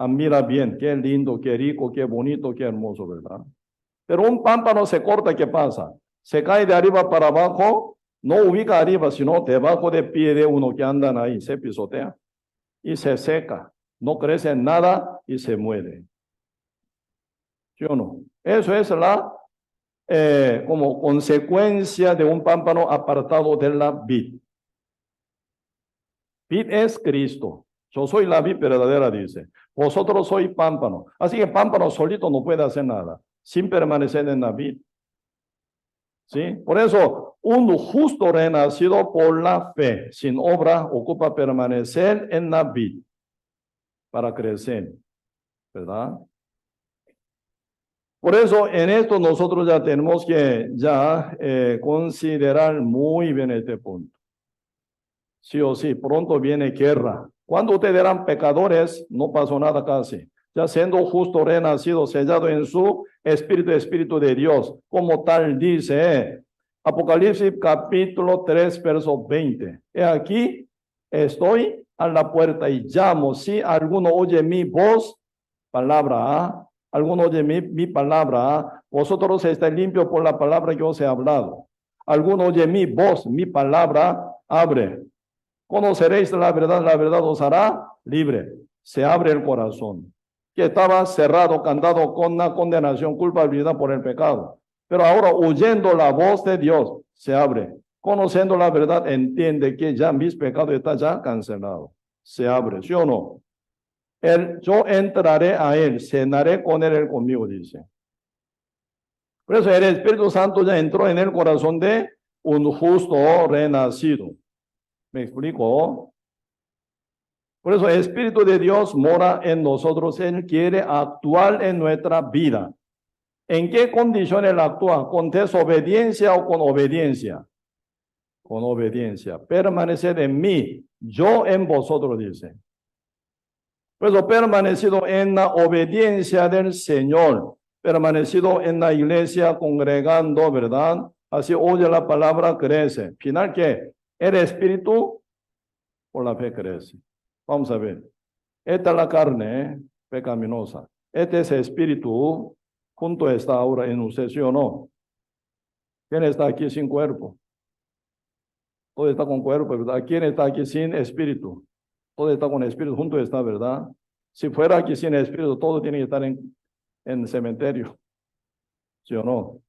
Speaker 1: Mira bien, qué lindo, qué rico, qué bonito, qué hermoso, ¿verdad? Pero un pámpano se corta, ¿qué pasa? Se cae de arriba para abajo, no ubica arriba, sino debajo de pie de uno que andan ahí, se pisotea y se seca. No crece nada y se muere. ¿Sí o no? Eso es como consecuencia de un pámpano apartado de la vid. Vid es Cristo. Yo soy la vid verdadera, dice. Vosotros sois pámpano. Así que pámpano solito no puede hacer nada, sin permanecer en la vid. ¿Sí? Por eso, un justo renacido por la fe, sin obra, ocupa permanecer en la vid para crecer, ¿verdad? Por eso, en esto nosotros ya tenemos que considerar muy bien este punto. Sí o sí, pronto viene guerra. Cuando ustedes eran pecadores, no pasó nada casi. Ya siendo justo renacido, sellado en su espíritu de Dios, como tal dice Apocalipsis capítulo 3, verso 20. He aquí, estoy a la puerta y llamo. Si alguno oye mi voz, palabra, alguno oye mi palabra, vosotros estáis limpios por la palabra que os he hablado. Alguno oye mi voz, mi palabra, abre. Conoceréis la verdad os hará libre. Se abre el corazón, que estaba cerrado, candado con la condenación, culpabilidad por el pecado. Pero ahora, oyendo la voz de Dios, se abre. Conociendo la verdad, entiende que ya mis pecados están ya cancelados. Se abre, ¿sí o no? Yo entraré a él, cenaré con él conmigo, dice. Por eso el Espíritu Santo ya entró en el corazón de un justo renacido. ¿Me explico? Por eso el Espíritu de Dios mora en nosotros. Él quiere actuar en nuestra vida. ¿En qué condiciones actúa? ¿Con desobediencia o con obediencia? Con obediencia. Permaneced en mí, yo en vosotros, dice. Por eso permanecido en la obediencia del Señor, permanecido en la iglesia congregando, ¿verdad? Así oye la palabra, crece. Final que el Espíritu por la fe crece. Vamos a ver. Esta es la carne pecaminosa. Este es el espíritu, junto está ahora en usted, ¿sí o no? ¿Quién está aquí sin cuerpo? Todo está con cuerpo, ¿verdad? ¿Quién está aquí sin espíritu? Todo está con espíritu, junto está, ¿verdad? Si fuera aquí sin espíritu, todo tiene que estar en cementerio, ¿sí o no?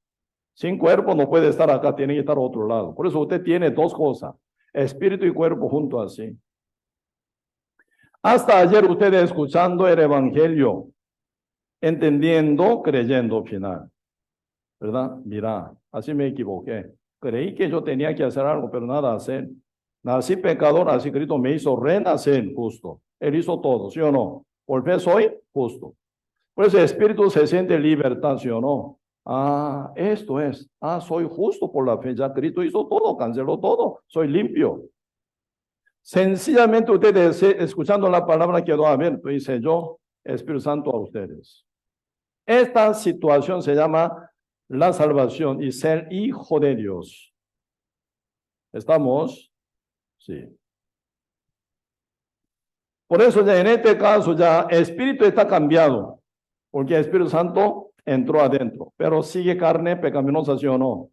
Speaker 1: Sin cuerpo no puede estar acá, tiene que estar a otro lado. Por eso usted tiene dos cosas, espíritu y cuerpo juntos así. Hasta ayer ustedes escuchando el evangelio, entendiendo, creyendo final, ¿verdad? Mira, así me equivoqué. Creí que yo tenía que hacer algo, pero nada hacer. Nací pecador, así Cristo me hizo renacer justo. Él hizo todo, ¿sí o no? Por fe soy justo. Por eso el espíritu se siente libertad, ¿sí o no? Ah, esto es. Ah, soy justo por la fe. Ya Cristo hizo todo, canceló todo. Soy limpio. Sencillamente ustedes escuchando la palabra quedó abierto, dice yo, Espíritu Santo a ustedes. Esta situación se llama la salvación y ser hijo de Dios. ¿Estamos? Sí. Por eso ya en este caso ya espíritu está cambiado, porque el Espíritu Santo entró adentro, pero sigue carne pecaminosa, ¿sí o no?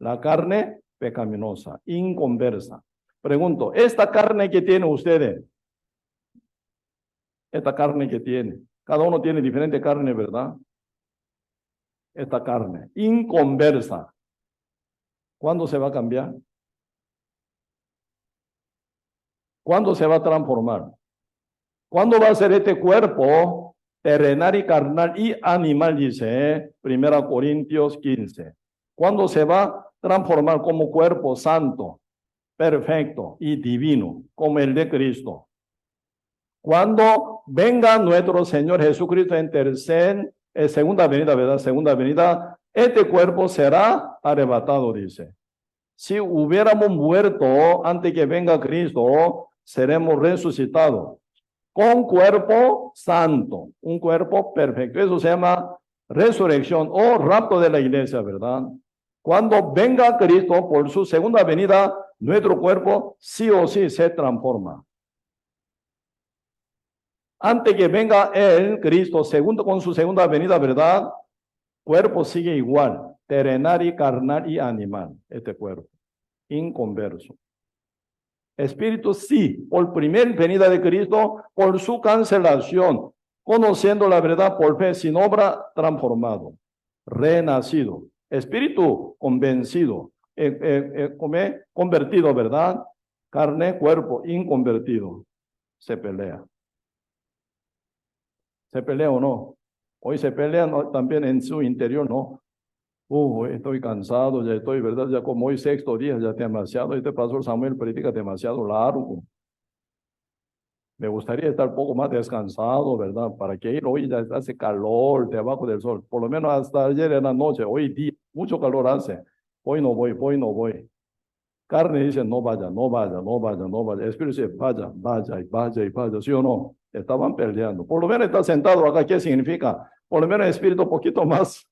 Speaker 1: La carne pecaminosa, inconversa. Pregunto, esta carne que tienen ustedes, esta carne que tiene, cada uno tiene diferente carne, ¿verdad? Esta carne, inconversa, ¿cuándo se va a cambiar? ¿Cuándo se va a transformar? ¿Cuándo va a ser este cuerpo terrenal y carnal y animal? Dice 1 Corintios 15. ¿Cuándo se va a transformar como cuerpo santo, perfecto y divino, como el de Cristo? Cuando venga nuestro Señor Jesucristo en segunda venida, ¿verdad? Segunda venida, este cuerpo será arrebatado, dice. Si hubiéramos muerto antes que venga Cristo, seremos resucitados con cuerpo santo, un cuerpo perfecto. Eso se llama resurrección o rapto de la iglesia, ¿verdad? Cuando venga Cristo por su segunda venida, nuestro cuerpo sí o sí se transforma. Antes que venga Él, Cristo, con su segunda venida, ¿verdad? Cuerpo sigue igual, terrenal y carnal y animal, este cuerpo, inconverso. Espíritu sí, por primera venida de Cristo, por su cancelación, conociendo la verdad por fe, sin obra, transformado, renacido. Espíritu convencido, convertido, ¿verdad? Carne, cuerpo, inconvertido. Se pelea. ¿Se pelea o no? Hoy se pelea también en su interior, ¿no? Estoy cansado, ya estoy, ¿verdad? Ya como hoy sexto día, ya demasiado. Este pastor Samuel predica demasiado largo. Me gustaría estar un poco más descansado, ¿verdad? Para que ir hoy ya hace calor debajo del sol. Por lo menos hasta ayer en la noche, hoy día, mucho calor hace. Hoy no voy, hoy no voy. Carne dice, no vaya, no vaya, no vaya, no vaya. Espíritu dice, vaya, vaya y vaya y vaya. ¿Sí o no? Estaban peleando. Por lo menos está sentado acá, ¿qué significa? Por lo menos el espíritu un poquito más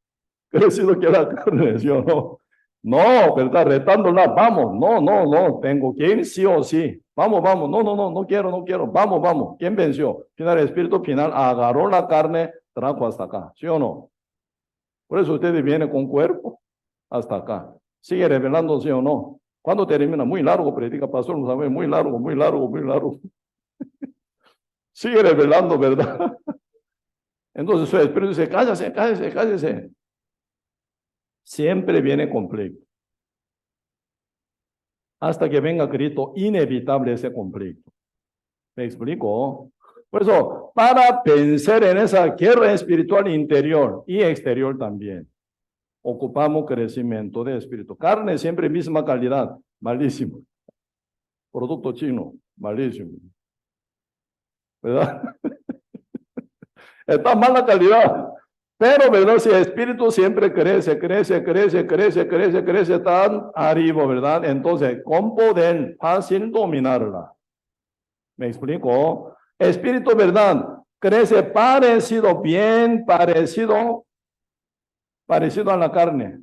Speaker 1: crecido que la carne, ¿sí o no? No, ¿verdad? Retándola, vamos, no, no, no, tengo que ir sí o sí. Vamos, vamos, no, no, no, no quiero, no quiero, vamos, vamos. ¿Quién venció? Final, el espíritu final agarró la carne, trajo hasta acá, ¿sí o no? Por eso ustedes vienen con cuerpo hasta acá. Sigue revelando, ¿sí o no? ¿Cuándo termina? Muy largo, predica pastor, no sabe, muy largo, muy largo, muy largo. Sigue revelando, ¿verdad? Entonces su espíritu dice, cállese, cállese, cállese. Siempre viene conflicto. Hasta que venga Cristo, inevitable ese conflicto. ¿Me explico? Por eso, para vencer en esa guerra espiritual interior y exterior también, ocupamos crecimiento de espíritu. Carne siempre misma calidad, malísimo. Producto chino, malísimo. ¿Verdad? Está mala calidad. Pero, ¿verdad? Si el espíritu siempre crece, crece, crece, crece, crece, crece, tan arriba, ¿verdad? Entonces, con poder, fácil dominarla. ¿Me explico? Espíritu, ¿verdad? Crece parecido, bien parecido, parecido a la carne.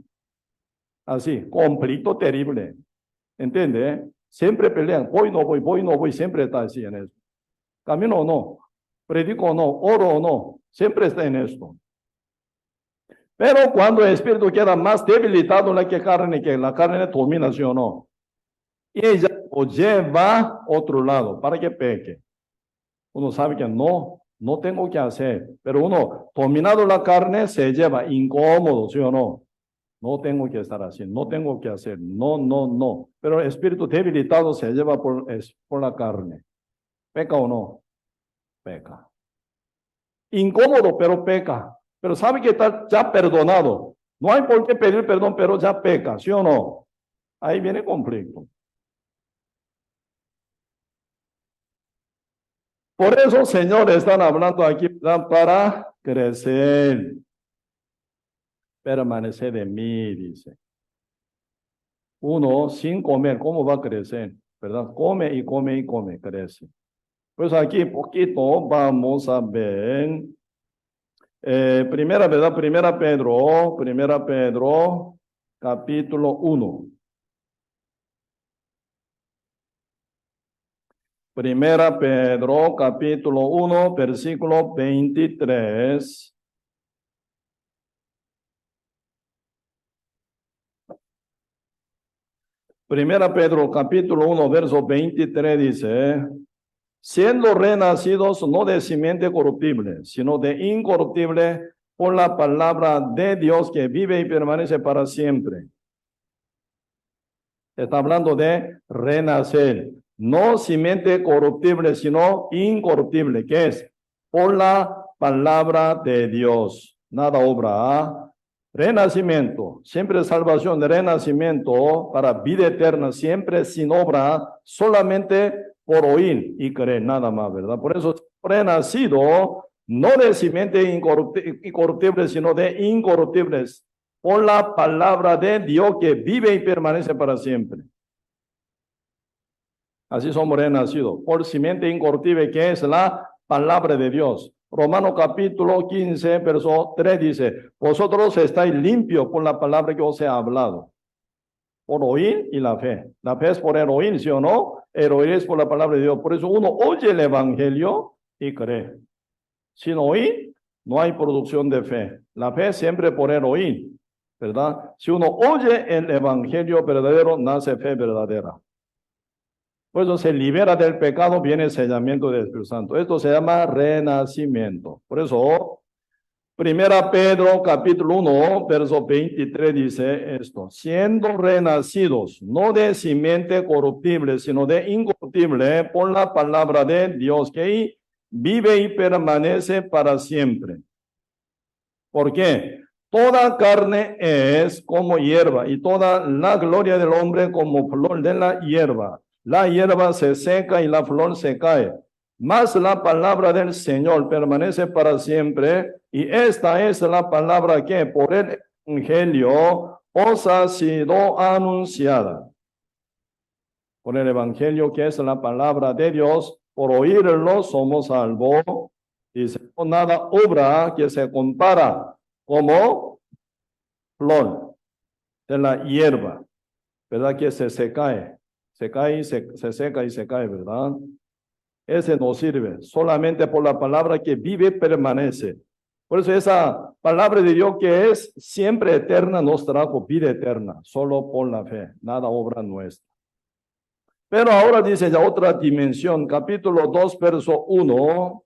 Speaker 1: Así, conflicto terrible. ¿Entiende? Siempre pelean. Voy, no voy, siempre está así en eso. Camino o no, predico o no, oro o no, siempre está en esto. Pero cuando el espíritu queda más debilitado que la carne domina, ¿sí o no? y ella lo lleva a otro lado para que peque. Uno sabe que no tengo que hacer, pero uno, dominado la carne, se lleva incómodo, ¿sí o no? No tengo que estar así, no tengo que hacer, no. Pero el espíritu debilitado se lleva por la carne. ¿Peca o no? Peca. Incómodo, pero peca. Pero sabe que está ya perdonado. No hay por qué pedir perdón, pero ya peca, ¿sí o no? Ahí viene conflicto. Por eso, Señor, están hablando aquí para crecer, permanecer de mí, dice. Uno sin comer, ¿cómo va a crecer? ¿Verdad? Come y come y come, crece. Pues aquí poquito vamos a ver. ¿Verdad? Primera Pedro, capítulo 1. Primera Pedro, capítulo 1, versículo 23. Primera Pedro, capítulo 1, verso 23 dice, siendo renacidos no de simiente corruptible, sino de incorruptible por la palabra de Dios que vive y permanece para siempre. Está hablando de renacer, no simiente corruptible, sino incorruptible, que es por la palabra de Dios. Nada obra. Renacimiento, siempre salvación de renacimiento para vida eterna, siempre sin obra, solamente por oír y creer, nada más, ¿verdad? Por eso, renacido, no de simiente incorruptible, sino de incorruptibles, por la palabra de Dios que vive y permanece para siempre. Así somos renacidos, por simiente incorruptible, que es la palabra de Dios. Romanos capítulo 15, verso 3 dice, vosotros estáis limpios por la palabra que os he hablado, por oír y la fe. La fe es por el oír, ¿sí o no? El oír es por la palabra de Dios. Por eso uno oye el evangelio y cree. Sin oír, no hay producción de fe. La fe siempre por el oír, ¿verdad? Si uno oye el evangelio verdadero, nace fe verdadera. Por eso se libera del pecado, viene el sellamiento del Espíritu Santo. Esto se llama renacimiento. Por eso, Primera Pedro capítulo 1, verso 23 dice esto. Siendo renacidos, no de simiente corruptible, sino de incorruptible, por la palabra de Dios, que vive y permanece para siempre. ¿Por qué? Toda carne es como hierba y toda la gloria del hombre como flor de la hierba. La hierba se seca y la flor se cae, mas la palabra del Señor permanece para siempre, y esta es la palabra que por el evangelio os ha sido anunciada. Por el evangelio, que es la palabra de Dios, por oírlo somos salvos. Dice, no nada obra que se compara como flor de la hierba, ¿verdad? Que se cae y se seca y se cae, ¿verdad? Ese no sirve, solamente por la palabra que vive permanece. Por eso esa palabra de Dios que es siempre eterna nos trajo vida eterna, solo por la fe, nada obra nuestra. Pero ahora dice ya otra dimensión, capítulo 2, verso 1.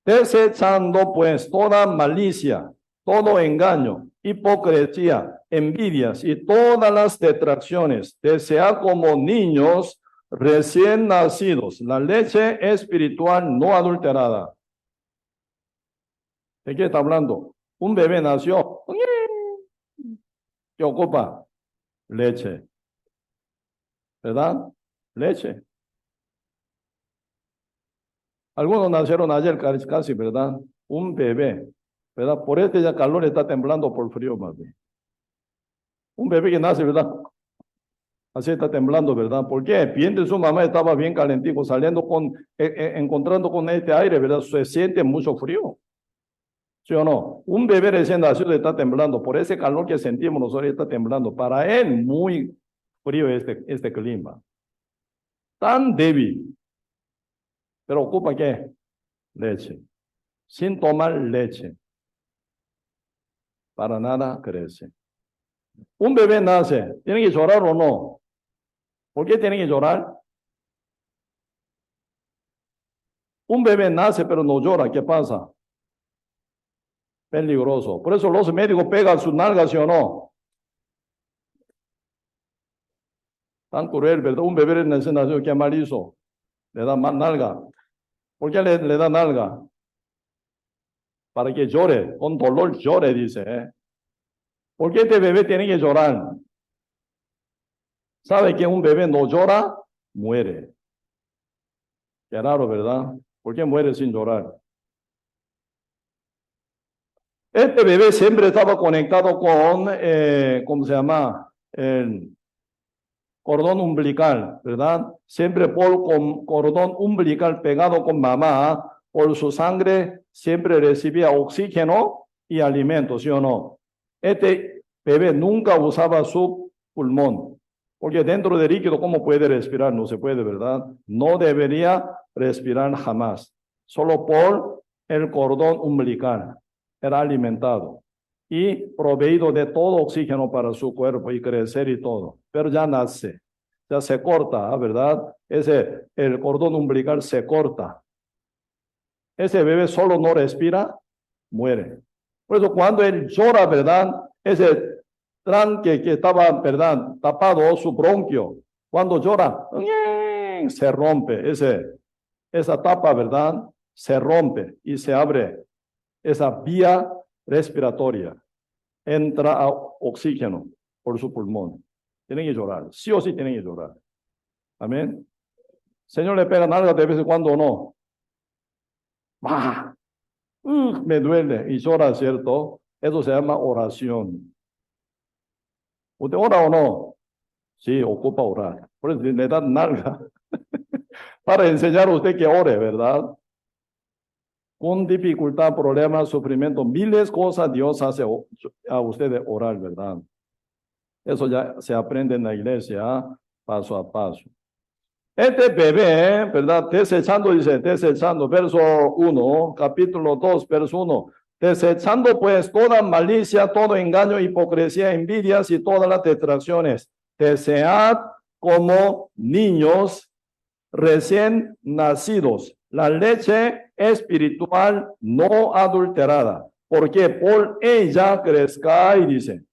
Speaker 1: Desechando pues toda malicia, todo engaño, hipocresía, envidias y todas las detracciones, desead como niños recién nacidos la leche espiritual no adulterada. ¿De qué está hablando? Un bebé nació. ¿Qué ocupa? Leche. ¿Verdad? Leche. Algunos nacieron ayer casi, ¿verdad? Un bebé, ¿verdad? Por este ya calor está temblando por frío, más bien. Un bebé que nace, ¿verdad? Así está temblando, ¿verdad? ¿Por qué? Piensa su mamá estaba bien calentico, saliendo encontrando con este aire, ¿verdad? Se siente mucho frío. ¿Sí o no? Un bebé recién nacido está temblando. Por ese calor que sentimos nosotros está temblando. Para él, muy frío este clima. Tan débil. Pero ocupa ¿qué? Leche. Sin tomar leche, para nada crece. Un bebé nace, ¿tiene que llorar o no? ¿Por qué tiene que llorar? Un bebé nace pero no llora, ¿qué pasa? Peligroso. Por eso los médicos pegan sus nalgas, ¿sí o no? Tan cruel, ¿verdad? Un bebé recién nacido, ¿qué mal hizo? Le da más nalga. ¿Por qué le da nalga? Para que llore, con dolor llore, dice. ¿Por qué este bebé tiene que llorar? ¿Sabe que un bebé no llora? Muere. Qué raro, ¿verdad? ¿Por qué muere sin llorar? Este bebé siempre estaba conectado con, ¿cómo se llama? El cordón umbilical, ¿verdad? Siempre con cordón umbilical pegado con mamá, por su sangre siempre recibía oxígeno y alimento, ¿sí o no? Este bebé nunca usaba su pulmón, porque dentro del líquido, ¿cómo puede respirar? No se puede, ¿verdad? No debería respirar jamás, solo por el cordón umbilical. Era alimentado y proveído de todo oxígeno para su cuerpo y crecer y todo, pero ya nace, ya se corta, ¿verdad? El cordón umbilical se corta. Ese bebé solo no respira, muere. Por eso cuando él llora, ¿verdad? Ese tranque que estaba, ¿verdad? Tapado su bronquio, cuando llora, se rompe, esa tapa, ¿verdad? Se rompe y se abre esa vía respiratoria. Entra oxígeno por su pulmón. Tienen que llorar, sí o sí tienen que llorar. Amén. Señor le pega nalga de vez en cuando o no. Me duele y llora, ¿cierto? Eso se llama oración. ¿Usted ora o no? Sí, ocupa orar. Por eso le da nalga para enseñar a usted que ore, ¿verdad? Con dificultad, problemas, sufrimiento, miles de cosas Dios hace a ustedes orar, ¿verdad? Eso ya se aprende en la iglesia, paso a paso. Este bebé, ¿verdad? Desechando, dice, desechando, verso 1, capítulo 2, verso 1. Desechando pues toda malicia, todo engaño, hipocresía, envidias y todas las detracciones. Desead como niños recién nacidos la leche espiritual no adulterada, porque por ella crezcáis, dice.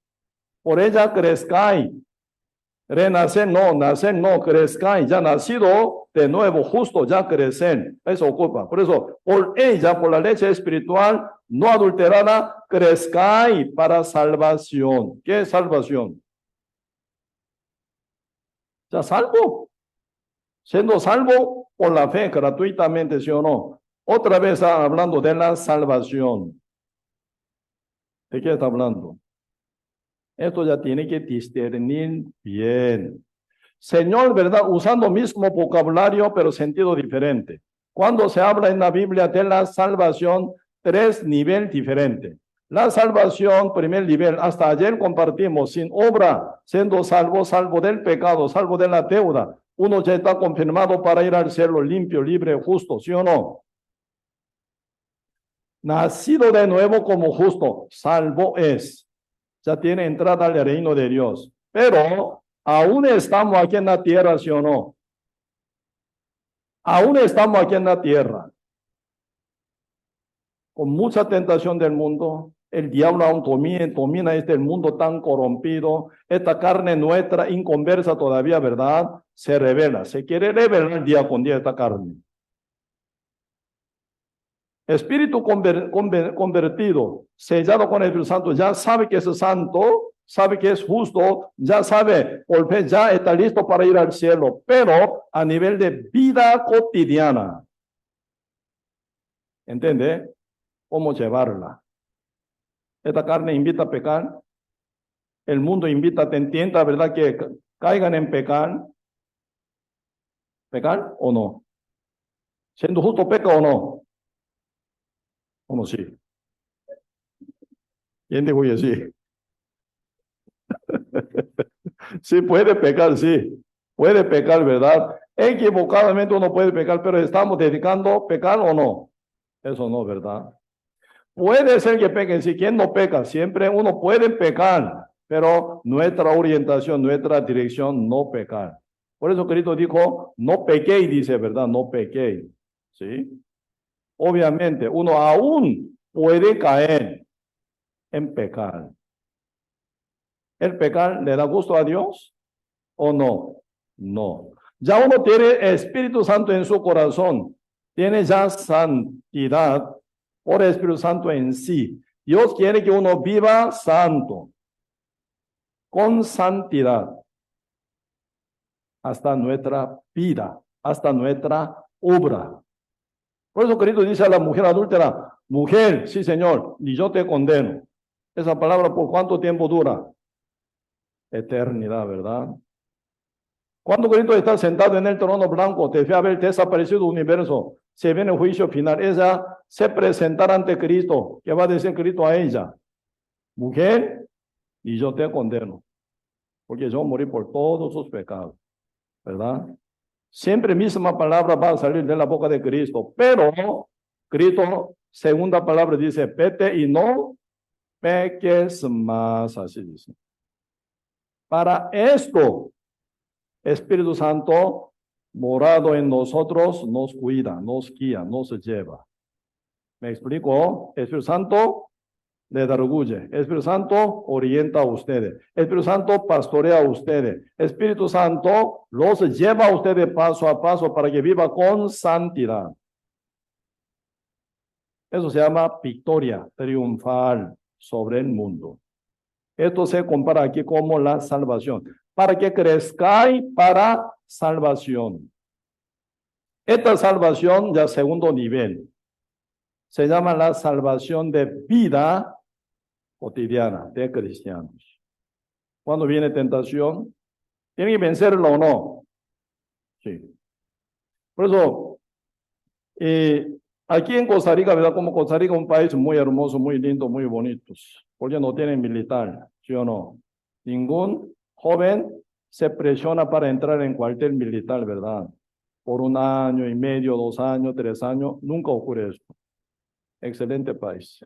Speaker 1: Por ella crezcáis. Renacer no, crezcáis, ya nacido de nuevo, justo, ya crecen, eso ocupa. Por eso, por ella, por la leche espiritual no adulterada, crezcáis para salvación. ¿Qué es salvación? Ya salvo, siendo salvo por la fe gratuitamente, ¿sí o no? Otra vez está hablando de la salvación. ¿De qué está hablando? Esto ya tiene que discernir bien. Señor, ¿verdad? Usando mismo vocabulario, pero sentido diferente. Cuando se habla en la Biblia de la salvación, tres niveles diferentes. La salvación, primer nivel, hasta ayer compartimos, sin obra, siendo salvo, salvo del pecado, salvo de la deuda. Uno ya está confirmado para ir al cielo limpio, libre, justo, ¿sí o no? Nacido de nuevo como justo, salvo es. Ya tiene entrada al reino de Dios. Pero aún estamos aquí en la tierra, ¿sí o no? Aún estamos aquí en la tierra. Con mucha tentación del mundo. El diablo aún domina este mundo tan corrompido. Esta carne nuestra, inconversa todavía, ¿verdad? Se revela. Se quiere revelar día con día esta carne. Espíritu convertido, sellado con el Espíritu Santo, ya sabe que es santo, sabe que es justo, ya sabe, ya está listo para ir al cielo, pero a nivel de vida cotidiana. ¿Entiende? ¿Cómo llevarla? Esta carne invita a pecar. El mundo invita, te entienda, ¿verdad? Que caigan en pecar. ¿Pecar o no? ¿Siendo justo peca o no? ¿Cómo sí? ¿Quién dijo que sí? Sí puede pecar, sí. Puede pecar, ¿verdad? Equivocadamente uno puede pecar, pero ¿estamos dedicando a pecar o no? Eso no, ¿verdad? Puede ser que pequen, si quien no peca, siempre uno puede pecar, pero nuestra orientación, nuestra dirección, no pecar. Por eso Cristo dijo, no pequéis, dice, ¿verdad? No pequéis, ¿sí? Obviamente, uno aún puede caer en pecar. ¿El pecar le da gusto a Dios o no? No. Ya uno tiene Espíritu Santo en su corazón, tiene ya santidad por el Espíritu Santo en sí. Dios quiere que uno viva santo, con santidad, hasta nuestra vida, hasta nuestra obra. Por eso Cristo dice a la mujer adúltera, mujer, sí Señor, y yo te condeno. Esa palabra, ¿por cuánto tiempo dura? Eternidad, ¿verdad? Cuando Cristo está sentado en el trono blanco, te fue a ver desaparecido universo, se viene el juicio final, ella se presentará ante Cristo, ¿qué va a decir Cristo a ella? Mujer, y yo te condeno, porque yo morí por todos sus pecados, ¿verdad? Siempre misma palabra va a salir de la boca de Cristo, pero Cristo, segunda palabra dice, vete y no peques más, así dice. Para esto, Espíritu Santo, morado en nosotros, nos cuida, nos guía, nos lleva. ¿Me explico? Espíritu Santo le da orgullo. Espíritu Santo orienta a ustedes. Espíritu Santo pastorea a ustedes. Espíritu Santo los lleva a ustedes paso a paso para que viva con santidad. Eso se llama victoria triunfal sobre el mundo. Esto se compara aquí como la salvación. Para que crezcáis para salvación. Esta salvación ya segundo nivel. Se llama la salvación de vida cotidiana de cristianos. Cuando viene tentación, ¿tiene que vencerlo o no? Sí. Por eso, aquí en Costa Rica, ¿verdad? Como Costa Rica es un país muy hermoso, muy lindo, muy bonito, porque no tienen militar, ¿sí o no? Ningún joven se presiona para entrar en cuartel militar, ¿verdad? Por 1 año y medio, 2 años, 3 años, nunca ocurre esto. Excelente país.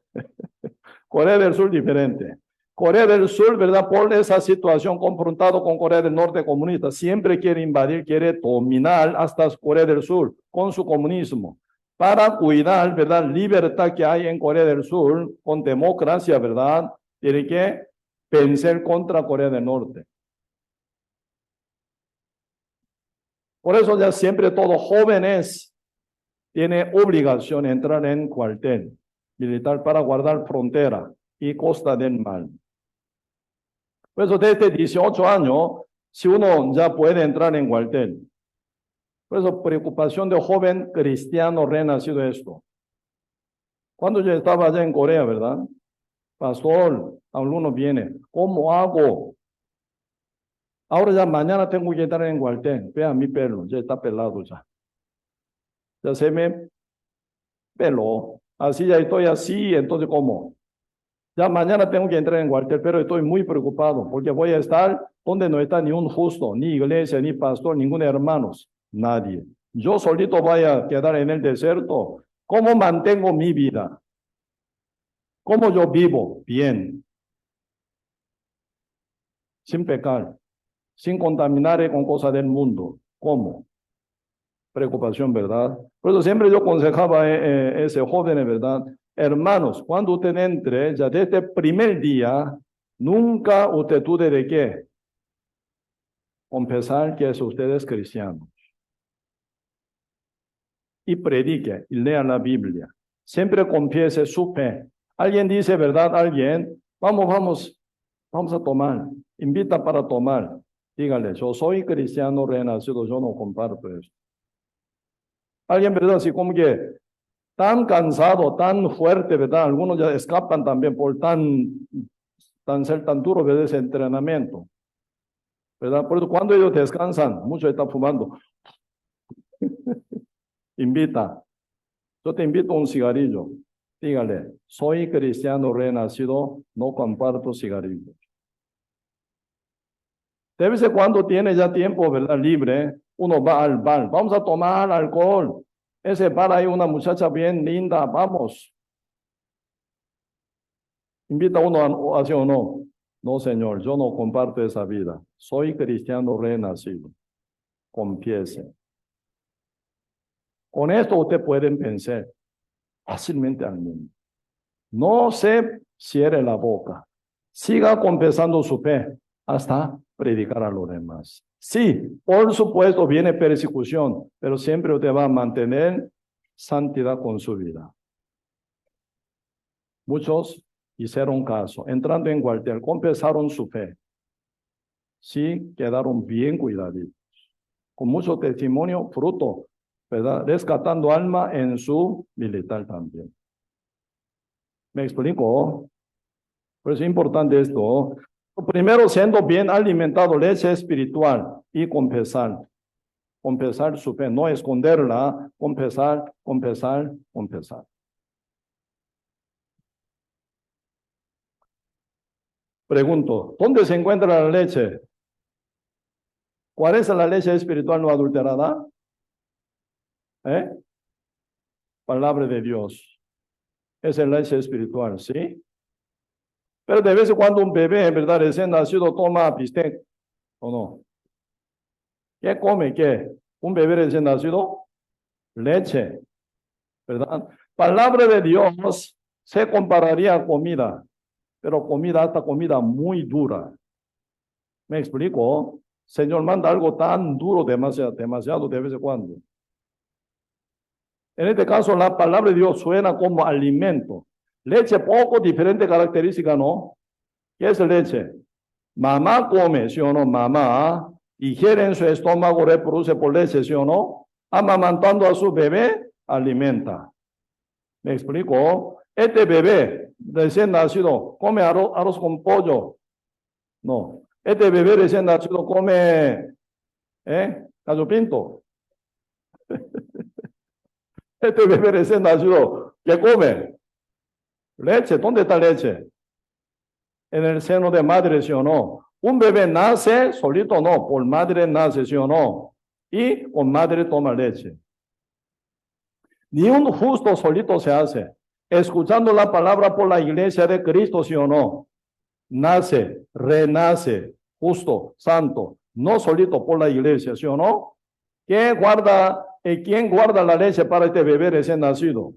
Speaker 1: Corea del Sur diferente. Corea del Sur, ¿verdad? Por esa situación confrontado con Corea del Norte comunista, siempre quiere invadir, quiere dominar hasta Corea del Sur con su comunismo. Para cuidar, ¿verdad? Libertad que hay en Corea del Sur con democracia, ¿verdad? Tiene que vencer contra Corea del Norte. Por eso ya siempre todos jóvenes tienen obligación de entrar en cuartel militar para guardar frontera y costa del mar. Por eso desde 18 años, si uno ya puede entrar en cuartel. Por eso preocupación de joven cristiano renacido esto. Cuando yo estaba allá en Corea, ¿verdad? Pastor, alguno viene, ¿cómo hago? Ahora ya mañana tengo que entrar en cuartel. Vea mi pelo, ya está pelado ya. Ya se me peló. Así ya estoy así, entonces ¿cómo? Ya mañana tengo que entrar en cuartel, pero estoy muy preocupado porque voy a estar donde no está ni un justo, ni iglesia, ni pastor, ningún hermanos, nadie. Yo solito voy a quedar en el desierto. ¿Cómo mantengo mi vida? ¿Cómo yo vivo? Bien, sin pecar, sin contaminar con cosas del mundo. ¿Cómo? Preocupación, ¿verdad? Por eso siempre yo aconsejaba a ese joven, ¿verdad? Hermanos, cuando usted entre, ya desde el primer día, nunca usted dude de qué. Confesar que usted es cristiano. Y predique y lea la Biblia. Siempre confiese su fe. Alguien dice, ¿verdad? Alguien, vamos a tomar. Invita para tomar. Dígale, yo soy cristiano renacido, yo no comparto eso. Alguien, ¿verdad? Así como que tan cansado, tan fuerte, ¿verdad? Algunos ya escapan también por ser tan duro de ese entrenamiento, ¿verdad? Por eso cuando ellos descansan, muchos están fumando. Invita. Yo te invito a un cigarrillo. Dígale, soy cristiano renacido, no comparto cigarrillos. De vez en cuando tiene ya tiempo, ¿verdad? Libre, uno va al bar. Vamos a tomar alcohol. Ese bar hay una muchacha bien linda, vamos. ¿Invita uno así o no? No, señor, yo no comparto esa vida. Soy cristiano renacido. confiese. Con esto usted puede vencer fácilmente al mundo. No se cierre la boca. Siga confesando su fe hasta predicar a los demás. Sí, por supuesto viene persecución, pero siempre usted va a mantener santidad con su vida. Muchos hicieron caso, entrando en cuartel, confesaron su fe. Sí, quedaron bien cuidaditos, con mucho testimonio, fruto, ¿verdad? Rescatando alma en su militar también. ¿Me explico? Por eso es importante esto. Primero, siendo bien alimentado, leche espiritual y confesar. Confesar su fe, no esconderla, confesar, confesar, confesar. Pregunto, ¿dónde se encuentra la leche? ¿Cuál es la leche espiritual no adulterada? Palabra de Dios. Es la leche espiritual, ¿sí? Pero de vez en cuando un bebé, en verdad, recién nacido, toma bistec, ¿o no? ¿Qué come? ¿Qué? Un bebé recién nacido, leche, ¿verdad? Palabra de Dios se compararía a comida, pero comida, hasta comida muy dura. ¿Me explico? Señor manda algo tan duro, demasiado de vez en cuando. En este caso, la palabra de Dios suena como alimento. Leche poco diferente característica, ¿no? ¿Qué es leche? Mamá come, ¿sí o no? Mamá ingiere en su estómago, reproduce por leche, ¿sí o no? Amamantando a su bebé, alimenta. ¿Me explico? Este bebé recién nacido come arroz con pollo. No. Este bebé recién nacido come gallo pinto. Este bebé recién nacido, ¿qué come? Leche. ¿Dónde está leche? En el seno de madre, ¿sí o no? Un bebé nace solito, no, por madre nace, ¿sí o no? Y con madre toma leche. Ni un justo solito se hace. Escuchando la palabra por la iglesia de Cristo, ¿sí o no? Nace, renace, justo, santo, no solito por la iglesia, ¿sí o no? ¿Quién guarda la leche para este bebé recién nacido?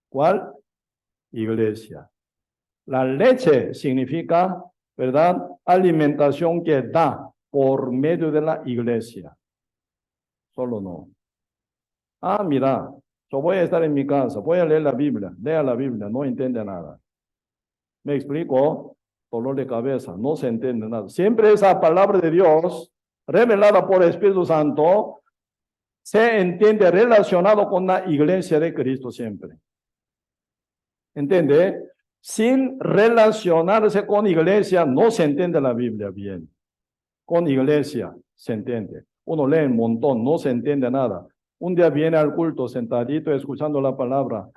Speaker 1: ¿Cuál? Iglesia. La leche significa, ¿verdad? Alimentación que da por medio de la iglesia. Solo no. Ah, mira, yo voy a estar en mi casa, voy a leer la Biblia, lea la Biblia, no entiende nada. ¿Me explico? Dolor de cabeza, no se entiende nada. Siempre esa palabra de Dios, revelada por el Espíritu Santo, se entiende relacionado con la iglesia de Cristo siempre. ¿Entiende? Sin relacionarse con iglesia, no se entiende la Biblia bien. Con iglesia se entiende. Uno lee un montón, no se entiende nada. Un día viene al culto sentadito escuchando la palabra.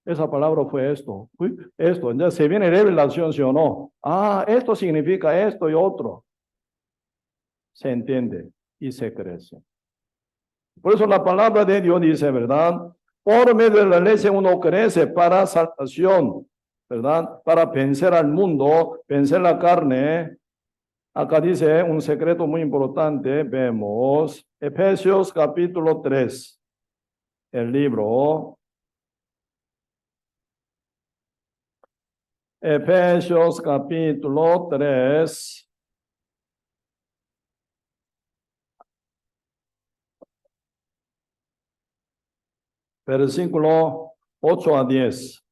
Speaker 1: Esa palabra fue esto. Esto. Ya se viene revelación, ¿sí o no? Ah, esto significa esto y otro. Se entiende y se crece. Por eso la palabra de Dios dice, ¿verdad? Por medio de la leche uno crece para salvación, ¿verdad? Para vencer al mundo, vencer la carne. Acá dice un secreto muy importante. Vemos Efesios capítulo 3. El libro. Efesios capítulo 3. Versículo 8 a 10.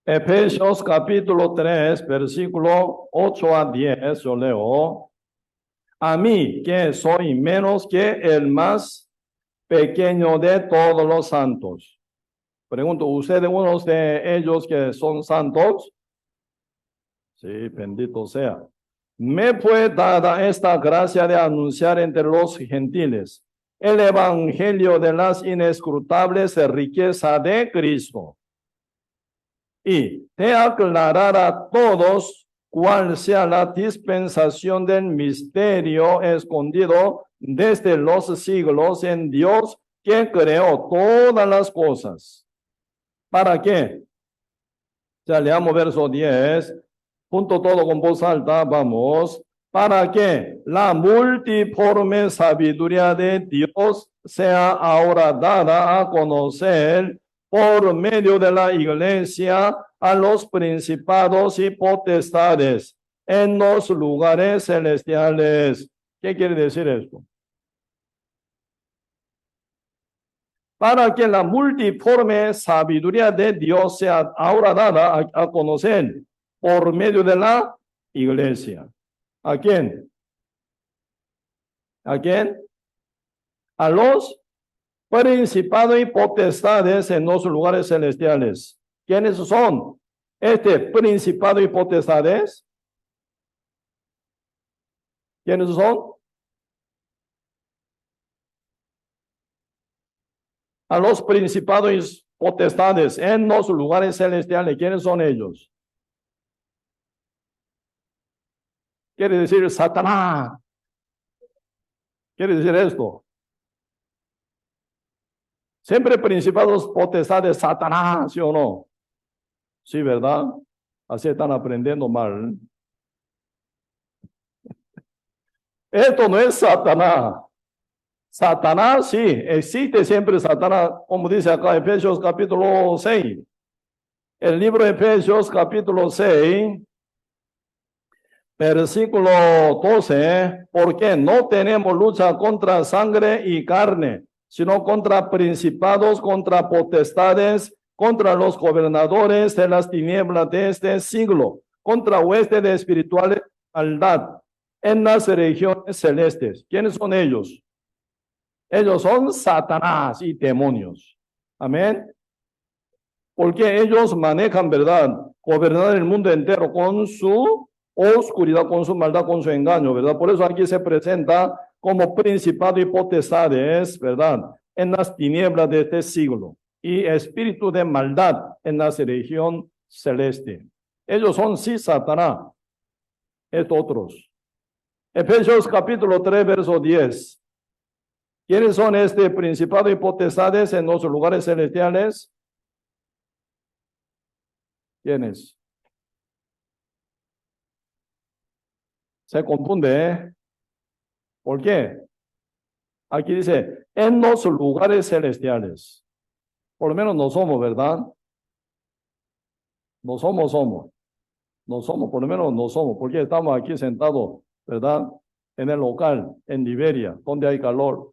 Speaker 1: Efesios capítulo 3, versículo 8 a 10, yo leo. A mí, que soy menos que el más pequeño de todos los santos. Pregunto, ¿ustedes unos de ellos que son santos? Sí, bendito sea. Me fue dada esta gracia de anunciar entre los gentiles el evangelio de las inescrutables riquezas de Cristo. Y te aclarar a todos cuál sea la dispensación del misterio escondido desde los siglos en Dios que creó todas las cosas, ¿Para qué? Ya leamos verso 10. Junto todo con voz alta, vamos. Para que la multiforme sabiduría de Dios sea ahora dada a conocer por medio de la iglesia a los principados y potestades en los lugares celestiales. ¿Qué quiere decir esto? Para que la multiforme sabiduría de Dios sea ahora dada a conocer por medio de la iglesia. ¿A quién? ¿A quién? A los principados y potestades en los lugares celestiales. ¿Quiénes son? Principado y potestades. ¿Quiénes son? A los principados y potestades en los lugares celestiales. ¿Quiénes son ellos? Quiere decir Satanás. Quiere decir esto. Siempre principados, potestades, Satanás, ¿sí o no? Sí, ¿verdad? Así están aprendiendo mal. Esto no es Satanás. Satanás, sí, existe siempre Satanás, como dice acá Efesios capítulo 6. El libro de Efesios capítulo 6, versículo 12, porque no tenemos lucha contra sangre y carne, sino contra principados, contra potestades, contra los gobernadores de las tinieblas de este siglo, contra huestes de espiritual maldad en las regiones celestes. ¿Quiénes son ellos? Ellos son Satanás y demonios. Amén. Porque ellos manejan, ¿verdad? Gobernar el mundo entero con su oscuridad, con su maldad, con su engaño, ¿verdad? Por eso aquí se presenta como principado y potestades, ¿verdad? En las tinieblas de este siglo. Y espíritu de maldad en la región celeste. Ellos son sí Satanás. Estos otros. Efesios capítulo 3, verso 10. ¿Quiénes son principado y potestades en los lugares celestiales? ¿Quiénes? Se confunde, ¿eh? ¿Por qué? Aquí dice, en los lugares celestiales. Por lo menos no somos, ¿verdad? No somos. No somos, por lo menos no somos, porque estamos aquí sentados, ¿verdad? En el local, en Liberia, donde hay calor.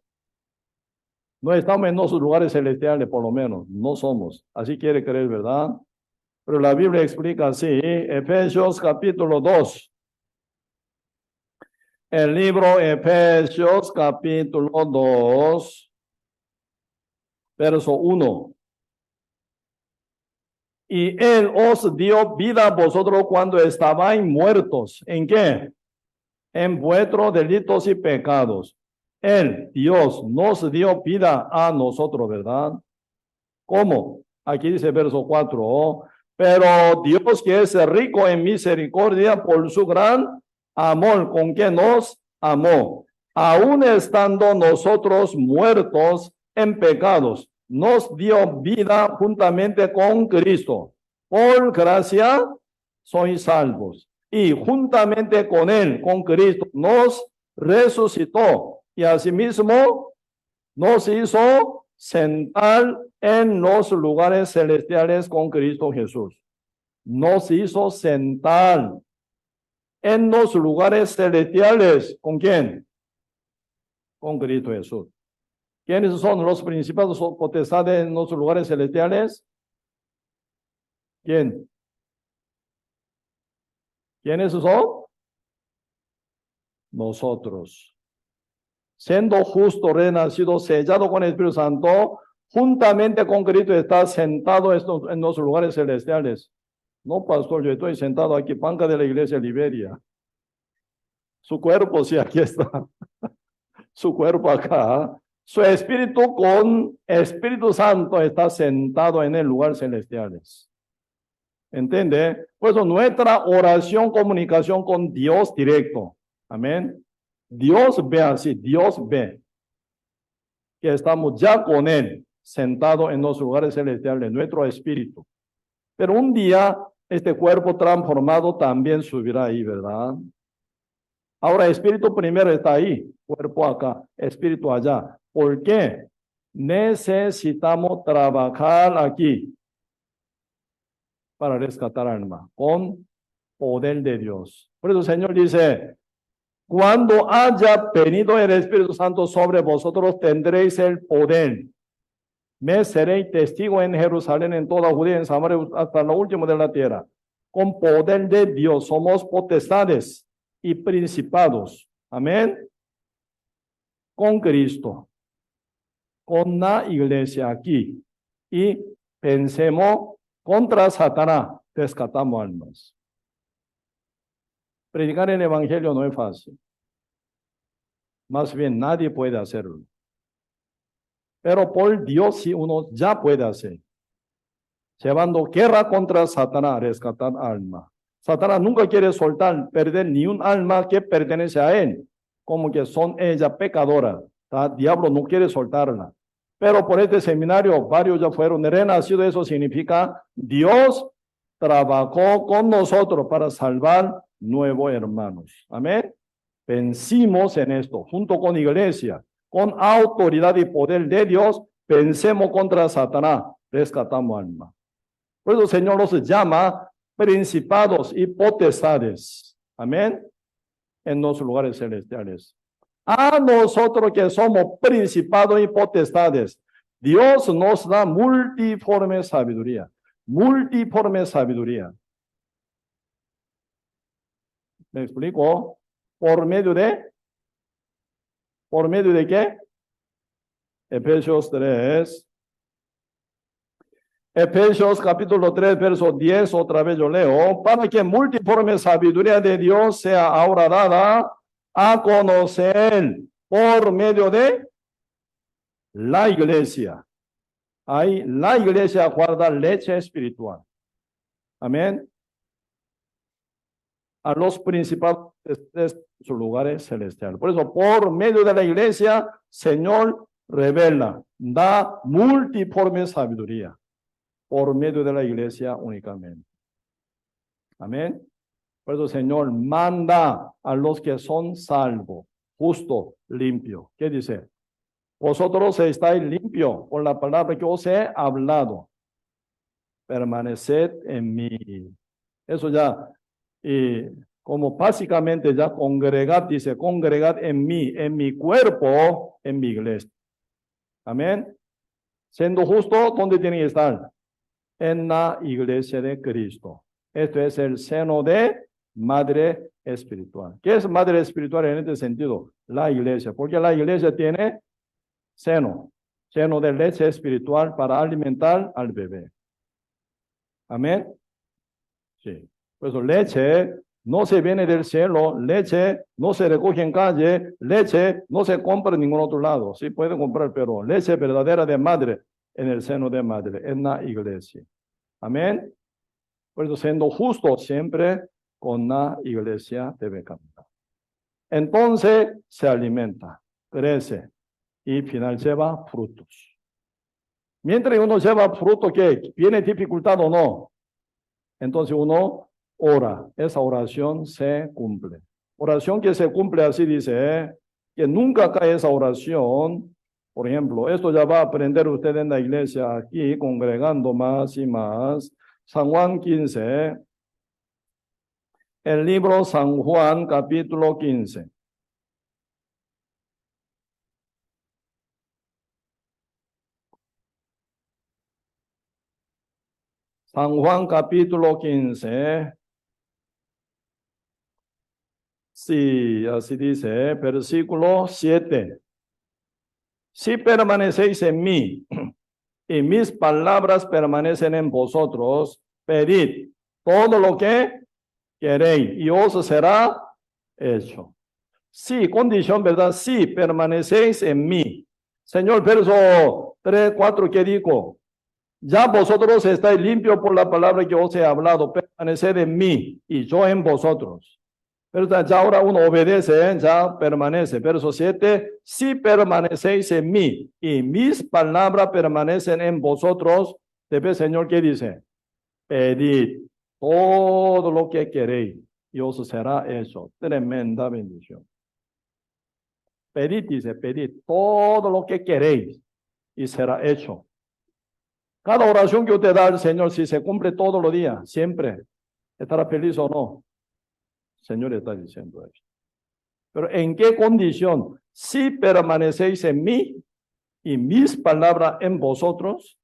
Speaker 1: No estamos en los lugares celestiales, por lo menos. No somos. Así quiere creer, ¿verdad? Pero la Biblia explica así, Efesios capítulo 2. El libro Efesios capítulo 2, verso 1. Y Él os dio vida a vosotros cuando estabais muertos. ¿En qué? En vuestros delitos y pecados. Él, Dios, nos dio vida a nosotros, ¿verdad? ¿Cómo? Aquí dice verso 4. Pero Dios, que es rico en misericordia por su gran amor con que nos amó, aun estando nosotros muertos en pecados, nos dio vida juntamente con Cristo. Por gracia sois salvos. Y juntamente con Él, con Cristo, nos resucitó. Y asimismo nos hizo sentar en los lugares celestiales con Cristo Jesús. Nos hizo sentar en los lugares celestiales. ¿Con quién? Con Cristo Jesús. ¿Quiénes son los principados o potestades en los lugares celestiales? ¿Quién? ¿Quiénes son? Nosotros. Siendo justo, renacido, sellado con el Espíritu Santo, juntamente con Cristo está sentado en los lugares celestiales. No, pastor, yo estoy sentado aquí, banca de la iglesia de Liberia. Su cuerpo, sí, aquí está. Su cuerpo acá. Su espíritu con Espíritu Santo está sentado en el lugar celestiales. ¿Entiende? Pues nuestra oración, comunicación con Dios directo. Amén. Dios ve así, Dios ve que estamos ya con Él. sentado en los lugares celestiales, nuestro espíritu. Pero un día este cuerpo transformado también subirá ahí, ¿verdad? Ahora, espíritu primero está ahí, cuerpo acá, espíritu allá. ¿Por qué? Necesitamos trabajar aquí para rescatar alma con poder de Dios. Por eso el Señor dice, cuando haya venido el Espíritu Santo sobre vosotros, tendréis el poder. Me seréis testigo en Jerusalén, en toda Judea, en Samaria, hasta lo último de la tierra. Con poder de Dios somos potestades y principados. Amén. Con Cristo, con la iglesia aquí. Y pensemos contra Satanás, rescatamos almas. Predicar el evangelio no es fácil. Más bien, nadie puede hacerlo. Pero por Dios sí uno ya puede hacer. Llevando guerra contra Satanás, rescatar alma. Satanás nunca quiere soltar, perder ni un alma que pertenece a él. Como que son ella pecadora. El diablo no quiere soltarla. Pero por este seminario varios ya fueron renacidos. Eso significa Dios trabajó con nosotros para salvar nuevos hermanos. Amén. Vencimos en esto, junto con iglesia, con autoridad y poder de Dios, vencemos contra Satanás, rescatamos alma. Por eso el Señor los llama principados y potestades. Amén. En los lugares celestiales. A nosotros que somos principados y potestades, Dios nos da multiforme sabiduría. Multiforme sabiduría. ¿Me explico? ¿Por medio de qué? Efesios 3. Efesios capítulo 3, verso 10, otra vez yo leo. Para que multiforme sabiduría de Dios sea ahora dada a conocer por medio de la iglesia. Ahí la iglesia guarda leche espiritual. Amén. A los principados de sus lugares celestiales. Por eso, por medio de la iglesia, Señor revela, da multiforme sabiduría. Por medio de la iglesia únicamente. Amén. Por eso, Señor manda a los que son salvos, justo, limpio. ¿Qué dice? Vosotros estáis limpios por la palabra que os he hablado. Permaneced en mí. Eso ya. Y como básicamente ya congregad, dice, congregad en mi cuerpo, en mi iglesia. Amén. Siendo justo, ¿dónde tienen que estar? En la iglesia de Cristo. Esto es el seno de madre espiritual. ¿Qué es madre espiritual en este sentido? La iglesia, porque la iglesia tiene seno de leche espiritual para alimentar al bebé. Amén. Sí. Por eso leche no se viene del cielo, leche no se recoge en calle, leche no se compra en ningún otro lado. Sí pueden comprar, pero leche verdadera de madre en el seno de madre, en la iglesia. Amén. Por eso siendo justo siempre con la iglesia debe caminar. Entonces se alimenta, crece y final lleva frutos. Mientras uno lleva fruto, ¿qué? ¿Viene dificultad o no? Entonces uno ora, esa oración se cumple. Oración que se cumple así dice, que nunca cae esa oración. Por ejemplo, esto ya va a aprender usted en la iglesia aquí, congregando más y más. San Juan 15, el libro San Juan capítulo 15. San Juan capítulo 15. Sí, así dice, versículo 7. Si permanecéis en mí y mis palabras permanecen en vosotros, pedid todo lo que queréis y os será hecho. Sí, condición, ¿verdad? Si permanecéis en mí. Señor, verso 3, 4, ¿qué dijo? Ya vosotros estáis limpios por la palabra que os he hablado. Permaneced en mí y yo en vosotros. Pero ya ahora uno obedece, ya permanece. Verso 7, si permanecéis en mí y mis palabras permanecen en vosotros, después Señor, ¿qué dice? Pedid todo lo que queréis y os será hecho. Tremenda bendición. Pedid, dice, pedid todo lo que queréis y será hecho. Cada oración que usted da al Señor, si se cumple todos los días, siempre, ¿estará feliz o no? El Señor está diciendo eso. Pero ¿en qué condición? Si permanecéis en mí y mis palabras en vosotros,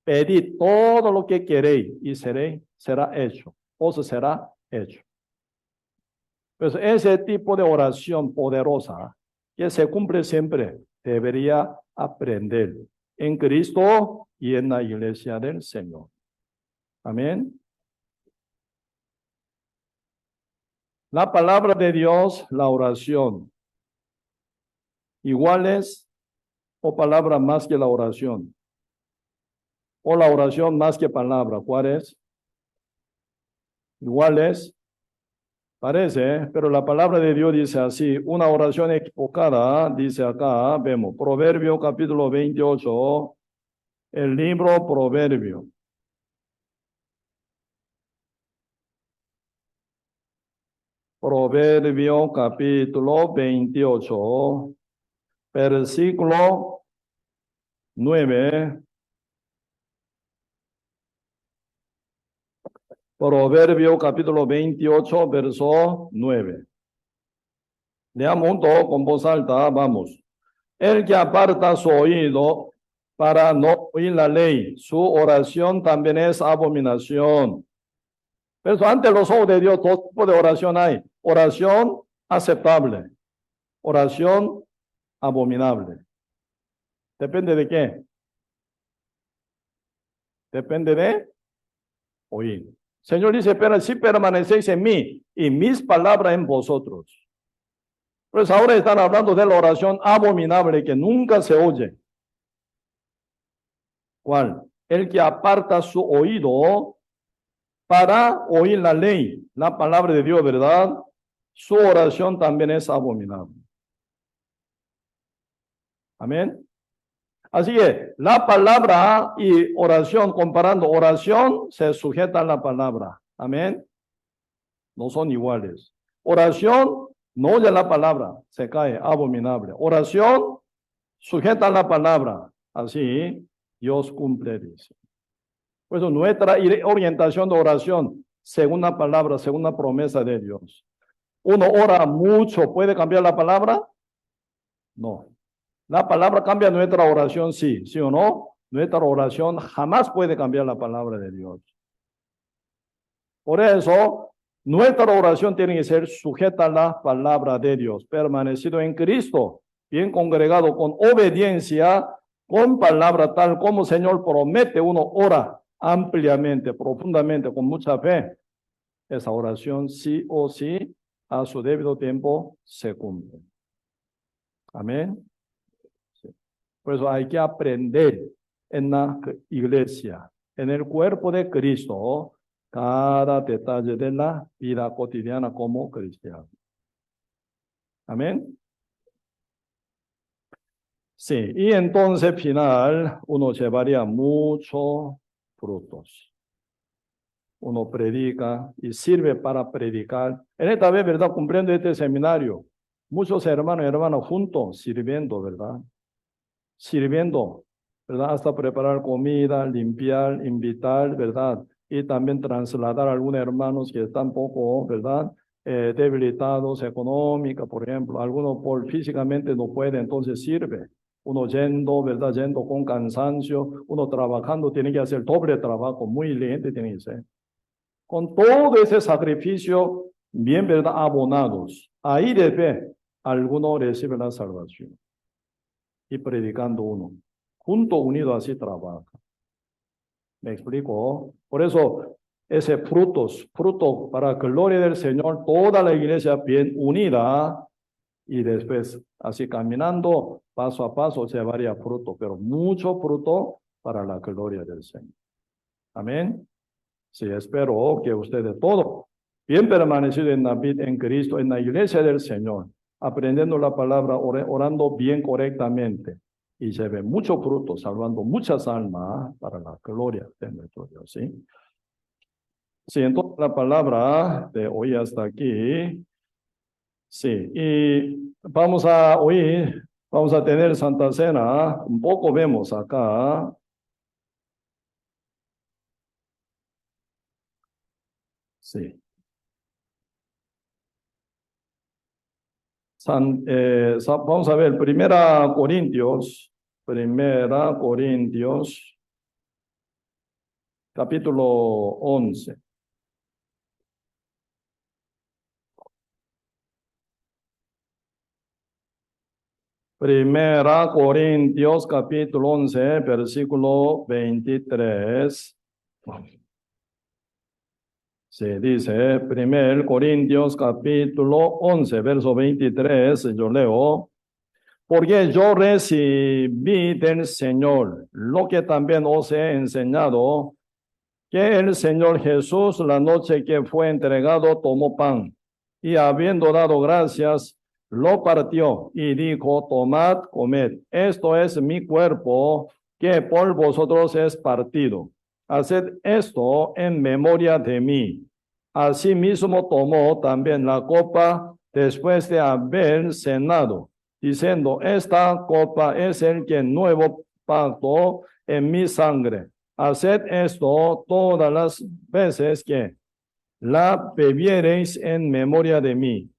Speaker 1: pedid todo lo que queréis y será hecho. Os será hecho. Pues ese tipo de oración poderosa que se cumple siempre debería aprender en Cristo y en la iglesia del Señor. Amén. La palabra de Dios, la oración. ¿Iguales o palabra más que la oración? ¿O la oración más que palabra? ¿Cuál es? Iguales. Parece, pero la palabra de Dios dice así, una oración equivocada, dice acá, vemos, Proverbio capítulo 28, el libro Proverbio. Proverbio capítulo 28, versículo 9. Proverbio capítulo 28, verso 9. Leamos juntos con voz alta, vamos. El que aparta su oído para no oír la ley, su oración también es abominación. Pero ante los ojos de Dios, todo tipo de oración hay. Oración aceptable, oración abominable. ¿Depende de qué? Depende de oír. Señor dice, pero si permanecéis en mí y mis palabras en vosotros. Pues ahora están hablando de la oración abominable que nunca se oye. ¿Cuál? El que aparta su oído para oír la ley, la palabra de Dios, ¿verdad? Su oración también es abominable. Amén. Así que la palabra y oración, comparando oración, se sujeta a la palabra. Amén. No son iguales. Oración, no oye la palabra, se cae, abominable. Oración, sujeta a la palabra. Así, Dios cumple, dice. Pues nuestra orientación de oración, según la palabra, según la promesa de Dios. Uno ora mucho, ¿puede cambiar la palabra? No. La palabra cambia nuestra oración, sí, sí o no. Nuestra oración jamás puede cambiar la palabra de Dios. Por eso, nuestra oración tiene que ser sujeta a la palabra de Dios, permanecido en Cristo, bien congregado con obediencia, con palabra tal como el Señor promete, uno ora ampliamente, profundamente, con mucha fe. Esa oración sí o sí, a su debido tiempo, se cumple. Amén. Por eso hay que aprender en la iglesia, en el cuerpo de Cristo, cada detalle de la vida cotidiana como cristiano. Amén. Sí, y entonces final uno llevaría muchos frutos. Uno predica y sirve para predicar. En esta vez, ¿verdad? Cumpliendo este seminario, muchos hermanos y hermanas juntos sirviendo, ¿verdad? Sirviendo, ¿verdad? Hasta preparar comida, limpiar, invitar, ¿verdad? Y también trasladar a algunos hermanos que están poco, ¿verdad? Debilitados económica, por ejemplo. Algunos por físicamente no pueden, entonces sirve. Uno yendo, ¿verdad? Yendo con cansancio, uno trabajando, tiene que hacer doble trabajo, muy diligente tiene que ser. Con todo ese sacrificio, bien, ¿verdad? Abonados. Ahí de fe, algunos reciben la salvación. Y predicando uno. Junto, unido, así trabaja. ¿Me explico? Por eso, ese fruto para gloria del Señor, toda la iglesia bien unida y después así caminando paso a paso se varía fruto, pero mucho fruto para la gloria del Señor. Amén. Sí, espero que ustedes todo bien permanecido en la vida en Cristo, en la iglesia del Señor, aprendiendo la palabra, orando bien correctamente, y se ve mucho fruto, salvando muchas almas para la gloria de nuestro Dios, ¿sí? Sí, entonces la palabra de hoy hasta aquí, sí, y vamos a oír, vamos a tener Santa Cena, un poco vemos acá, sí. Vamos a ver, Primera Corintios, capítulo 11. Primera Corintios, capítulo 11, versículo 23. Se dice, Primer Corintios, capítulo 11, verso 23, yo leo. Porque yo recibí del Señor lo que también os he enseñado, que el Señor Jesús, la noche que fue entregado, tomó pan y habiendo dado gracias, lo partió y dijo, tomad, comed, esto es mi cuerpo que por vosotros es partido. Haced esto en memoria de mí. Asimismo tomó también la copa después de haber cenado, diciendo, esta copa es el que nuevo pacto en mi sangre. Haced esto todas las veces que la bebiereis en memoria de mí.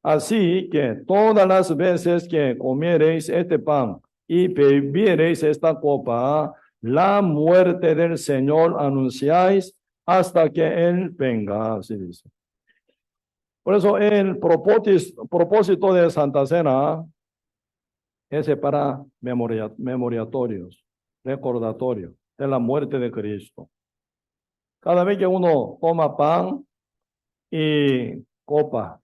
Speaker 1: Así que todas las veces que comiereis este pan y bebiereis esta copa, la muerte del Señor anunciáis hasta que Él venga, así dice. Por eso el propósito de Santa Cena es para memoriatorios, recordatorio de la muerte de Cristo. Cada vez que uno toma pan y copa,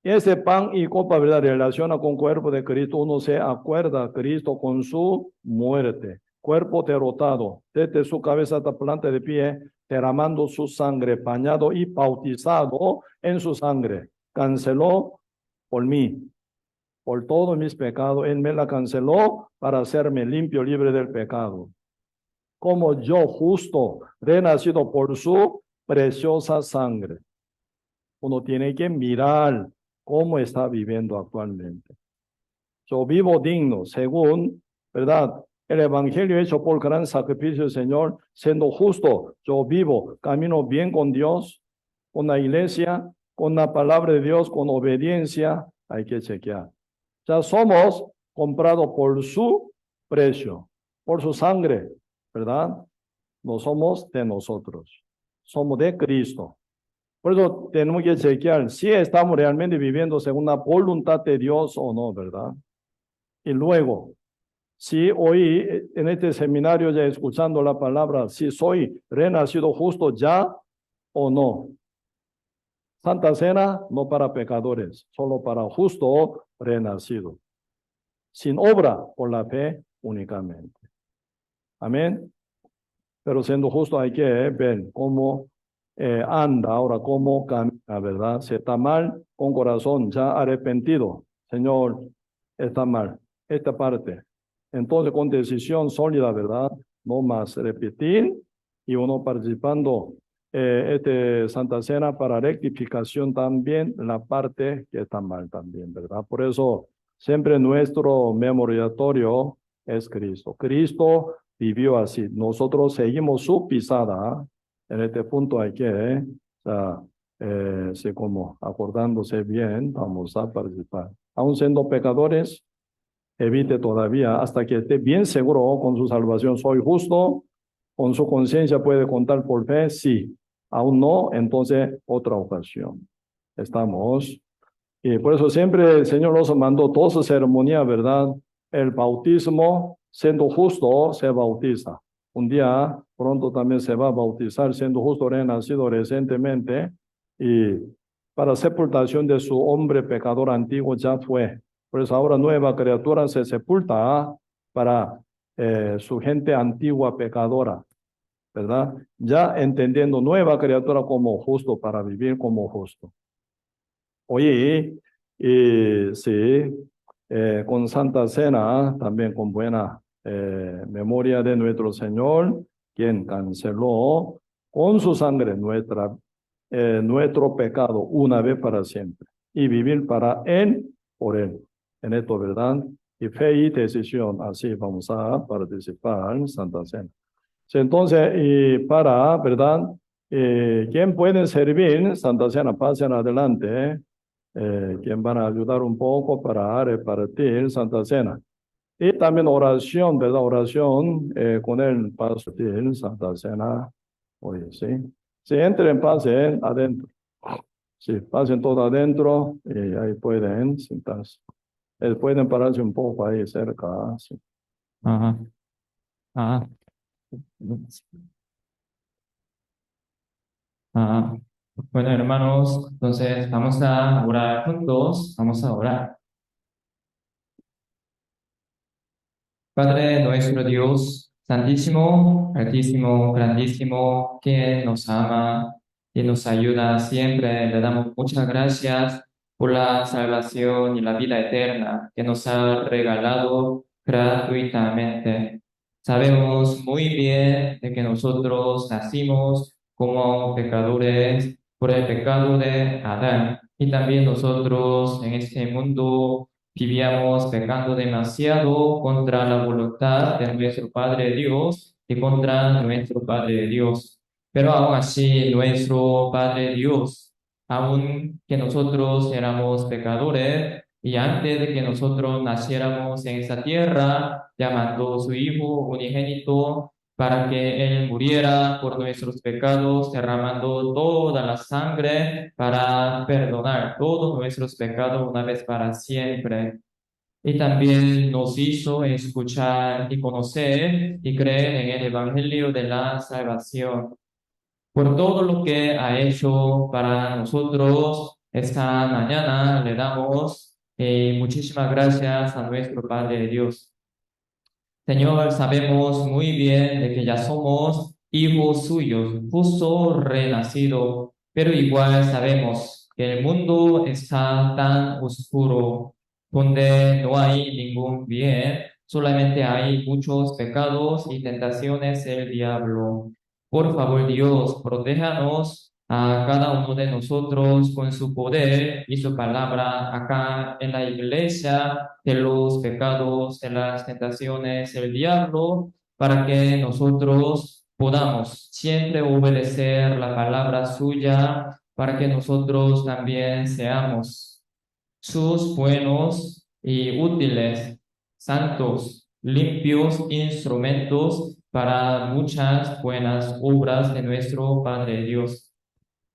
Speaker 1: ese pan y copa, ¿verdad?, relaciona con el cuerpo de Cristo, uno se acuerda a Cristo con su muerte, cuerpo derrotado, desde su cabeza hasta planta de pie, derramando su sangre, bañado y bautizado en su sangre. Canceló por mí, por todos mis pecados, Él me la canceló para hacerme limpio, libre del pecado. Como yo justo, renacido por su preciosa sangre. Uno tiene que mirar cómo está viviendo actualmente. Yo vivo digno, según, ¿verdad?, el evangelio hecho por gran sacrificio del Señor, siendo justo, yo vivo, camino bien con Dios, con la iglesia, con la palabra de Dios, con obediencia, hay que chequear. Ya somos comprados por su precio, por su sangre, ¿verdad? No somos de nosotros, somos de Cristo. Por eso tenemos que chequear si estamos realmente viviendo según la voluntad de Dios o no, ¿verdad? Y luego, si hoy en este seminario ya escuchando la palabra, si soy renacido justo ya o no. Santa Cena no para pecadores, solo para justo renacido. Sin obra, por la fe únicamente. Amén. Pero siendo justo hay que ver cómo anda ahora, cómo camina, ¿verdad? Si está mal, con corazón ya arrepentido. Señor, está mal esta parte. Entonces, con decisión sólida, ¿verdad? No más repetir y uno participando Santa Cena para rectificación también, la parte que está mal también, ¿verdad? Por eso, siempre nuestro memoriatorio es Cristo. Cristo vivió así. Nosotros seguimos su pisada. En este punto hay que, como acordándose bien, vamos a participar. Aún siendo pecadores, evite todavía hasta que esté bien seguro con su salvación. Soy justo, con su conciencia puede contar por fe, sí. Aún no, entonces otra ocasión. Estamos. Y por eso siempre el Señor nos mandó toda su ceremonia, ¿verdad? El bautismo, siendo justo, se bautiza. Un día pronto también se va a bautizar, siendo justo renacido recientemente. Y para sepultación de su hombre pecador antiguo ya fue. Por eso ahora nueva criatura se sepulta para su gente antigua pecadora. ¿verdad? Ya entendiendo nueva criatura como justo para vivir como justo. Oye, sí, con Santa Cena, también con buena memoria de nuestro Señor, quien canceló con su sangre nuestro pecado una vez para siempre y vivir para Él, por Él. En esto, ¿verdad? Y fe y decisión, así vamos a participar en Santa Cena. Sí, entonces, y para, ¿verdad? ¿Quién puede servir Santa Cena? Pasen adelante. ¿Quién van a ayudar un poco para repartir Santa Cena? Y también oración, ¿verdad? Oración con el pastor Santa Cena. Oye, sí. Sí, entren, pasen adentro. Sí, pasen todo adentro y ahí pueden sentarse. Pueden pararse un poco ahí cerca. Sí.
Speaker 2: Ajá, ajá, ajá. Bueno, hermanos, entonces vamos a orar juntos, vamos a orar. Padre nuestro Dios, santísimo, altísimo, grandísimo, que nos ama y nos ayuda siempre, le damos muchas gracias por la salvación y la vida eterna que nos ha regalado gratuitamente. Sabemos muy bien de que nosotros nacimos como pecadores por el pecado de Adán y también nosotros en este mundo vivíamos pecando demasiado contra la voluntad de nuestro Padre Dios y contra nuestro Padre Dios. Pero aún así, nuestro Padre Dios, aun que nosotros éramos pecadores y antes de que nosotros naciéramos en esta tierra, ya mandó su Hijo unigénito para que Él muriera por nuestros pecados, derramando toda la sangre para perdonar todos nuestros pecados una vez para siempre. Y también nos hizo escuchar y conocer y creer en el Evangelio de la salvación. Por todo lo que ha hecho para nosotros esta mañana, le damos muchísimas gracias a nuestro Padre Dios. Señor, sabemos muy bien de que ya somos hijos suyos, justo renacido, pero igual sabemos que el mundo está tan oscuro, donde no hay ningún bien, solamente hay muchos pecados y tentaciones del diablo. Por favor, Dios, protéjanos a cada uno de nosotros con su poder y su palabra acá en la iglesia de los pecados, de las tentaciones del diablo, para que nosotros podamos siempre obedecer la palabra suya, para que nosotros también seamos sus buenos y útiles, santos, limpios instrumentos para muchas buenas obras de nuestro Padre Dios.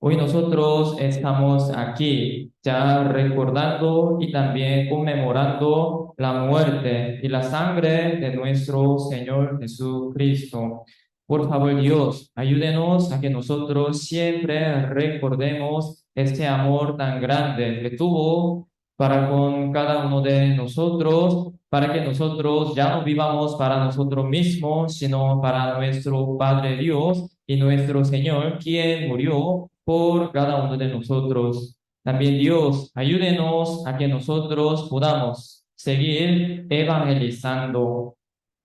Speaker 2: Hoy nosotros estamos aquí ya recordando y también conmemorando la muerte y la sangre de nuestro Señor Jesucristo. Por favor, Dios, ayúdenos a que nosotros siempre recordemos este amor tan grande que tuvo para con cada uno de nosotros, para que nosotros ya no vivamos para nosotros mismos, sino para nuestro Padre Dios y nuestro Señor, quien murió por cada uno de nosotros. También Dios, ayúdenos a que nosotros podamos seguir evangelizando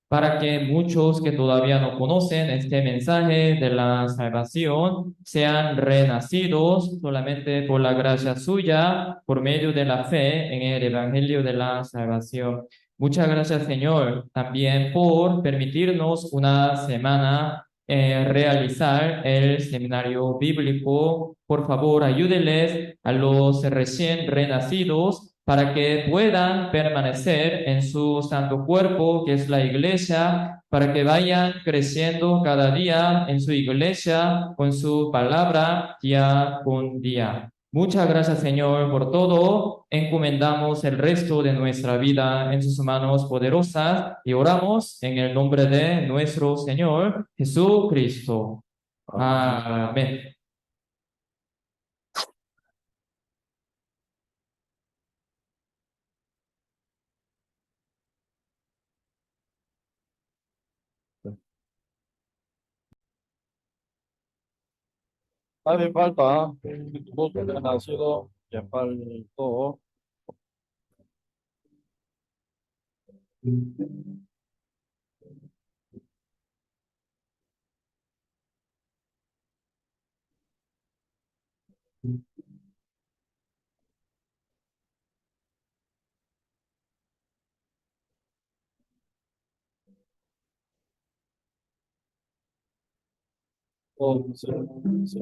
Speaker 2: para que muchos que todavía no conocen este mensaje de la salvación sean renacidos solamente por la gracia suya, por medio de la fe en el Evangelio de la salvación. Muchas gracias, Señor, también por permitirnos una semana realizar el seminario bíblico. Por favor, ayúdeles a los recién renacidos para que puedan permanecer en su santo cuerpo, que es la iglesia, para que vayan creciendo cada día en su iglesia con su palabra día con día. Muchas gracias, Señor, por todo. Encomendamos el resto de nuestra vida en sus manos poderosas y oramos en el nombre de nuestro Señor Jesucristo. Amén.
Speaker 1: Hace falta, vos que has nacido, que faltó. Oh, sí, sí.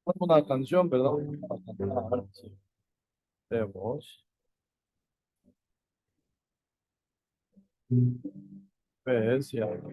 Speaker 1: Una canción, ¿verdad? Para cantar, sí. De voz, ves, y algo.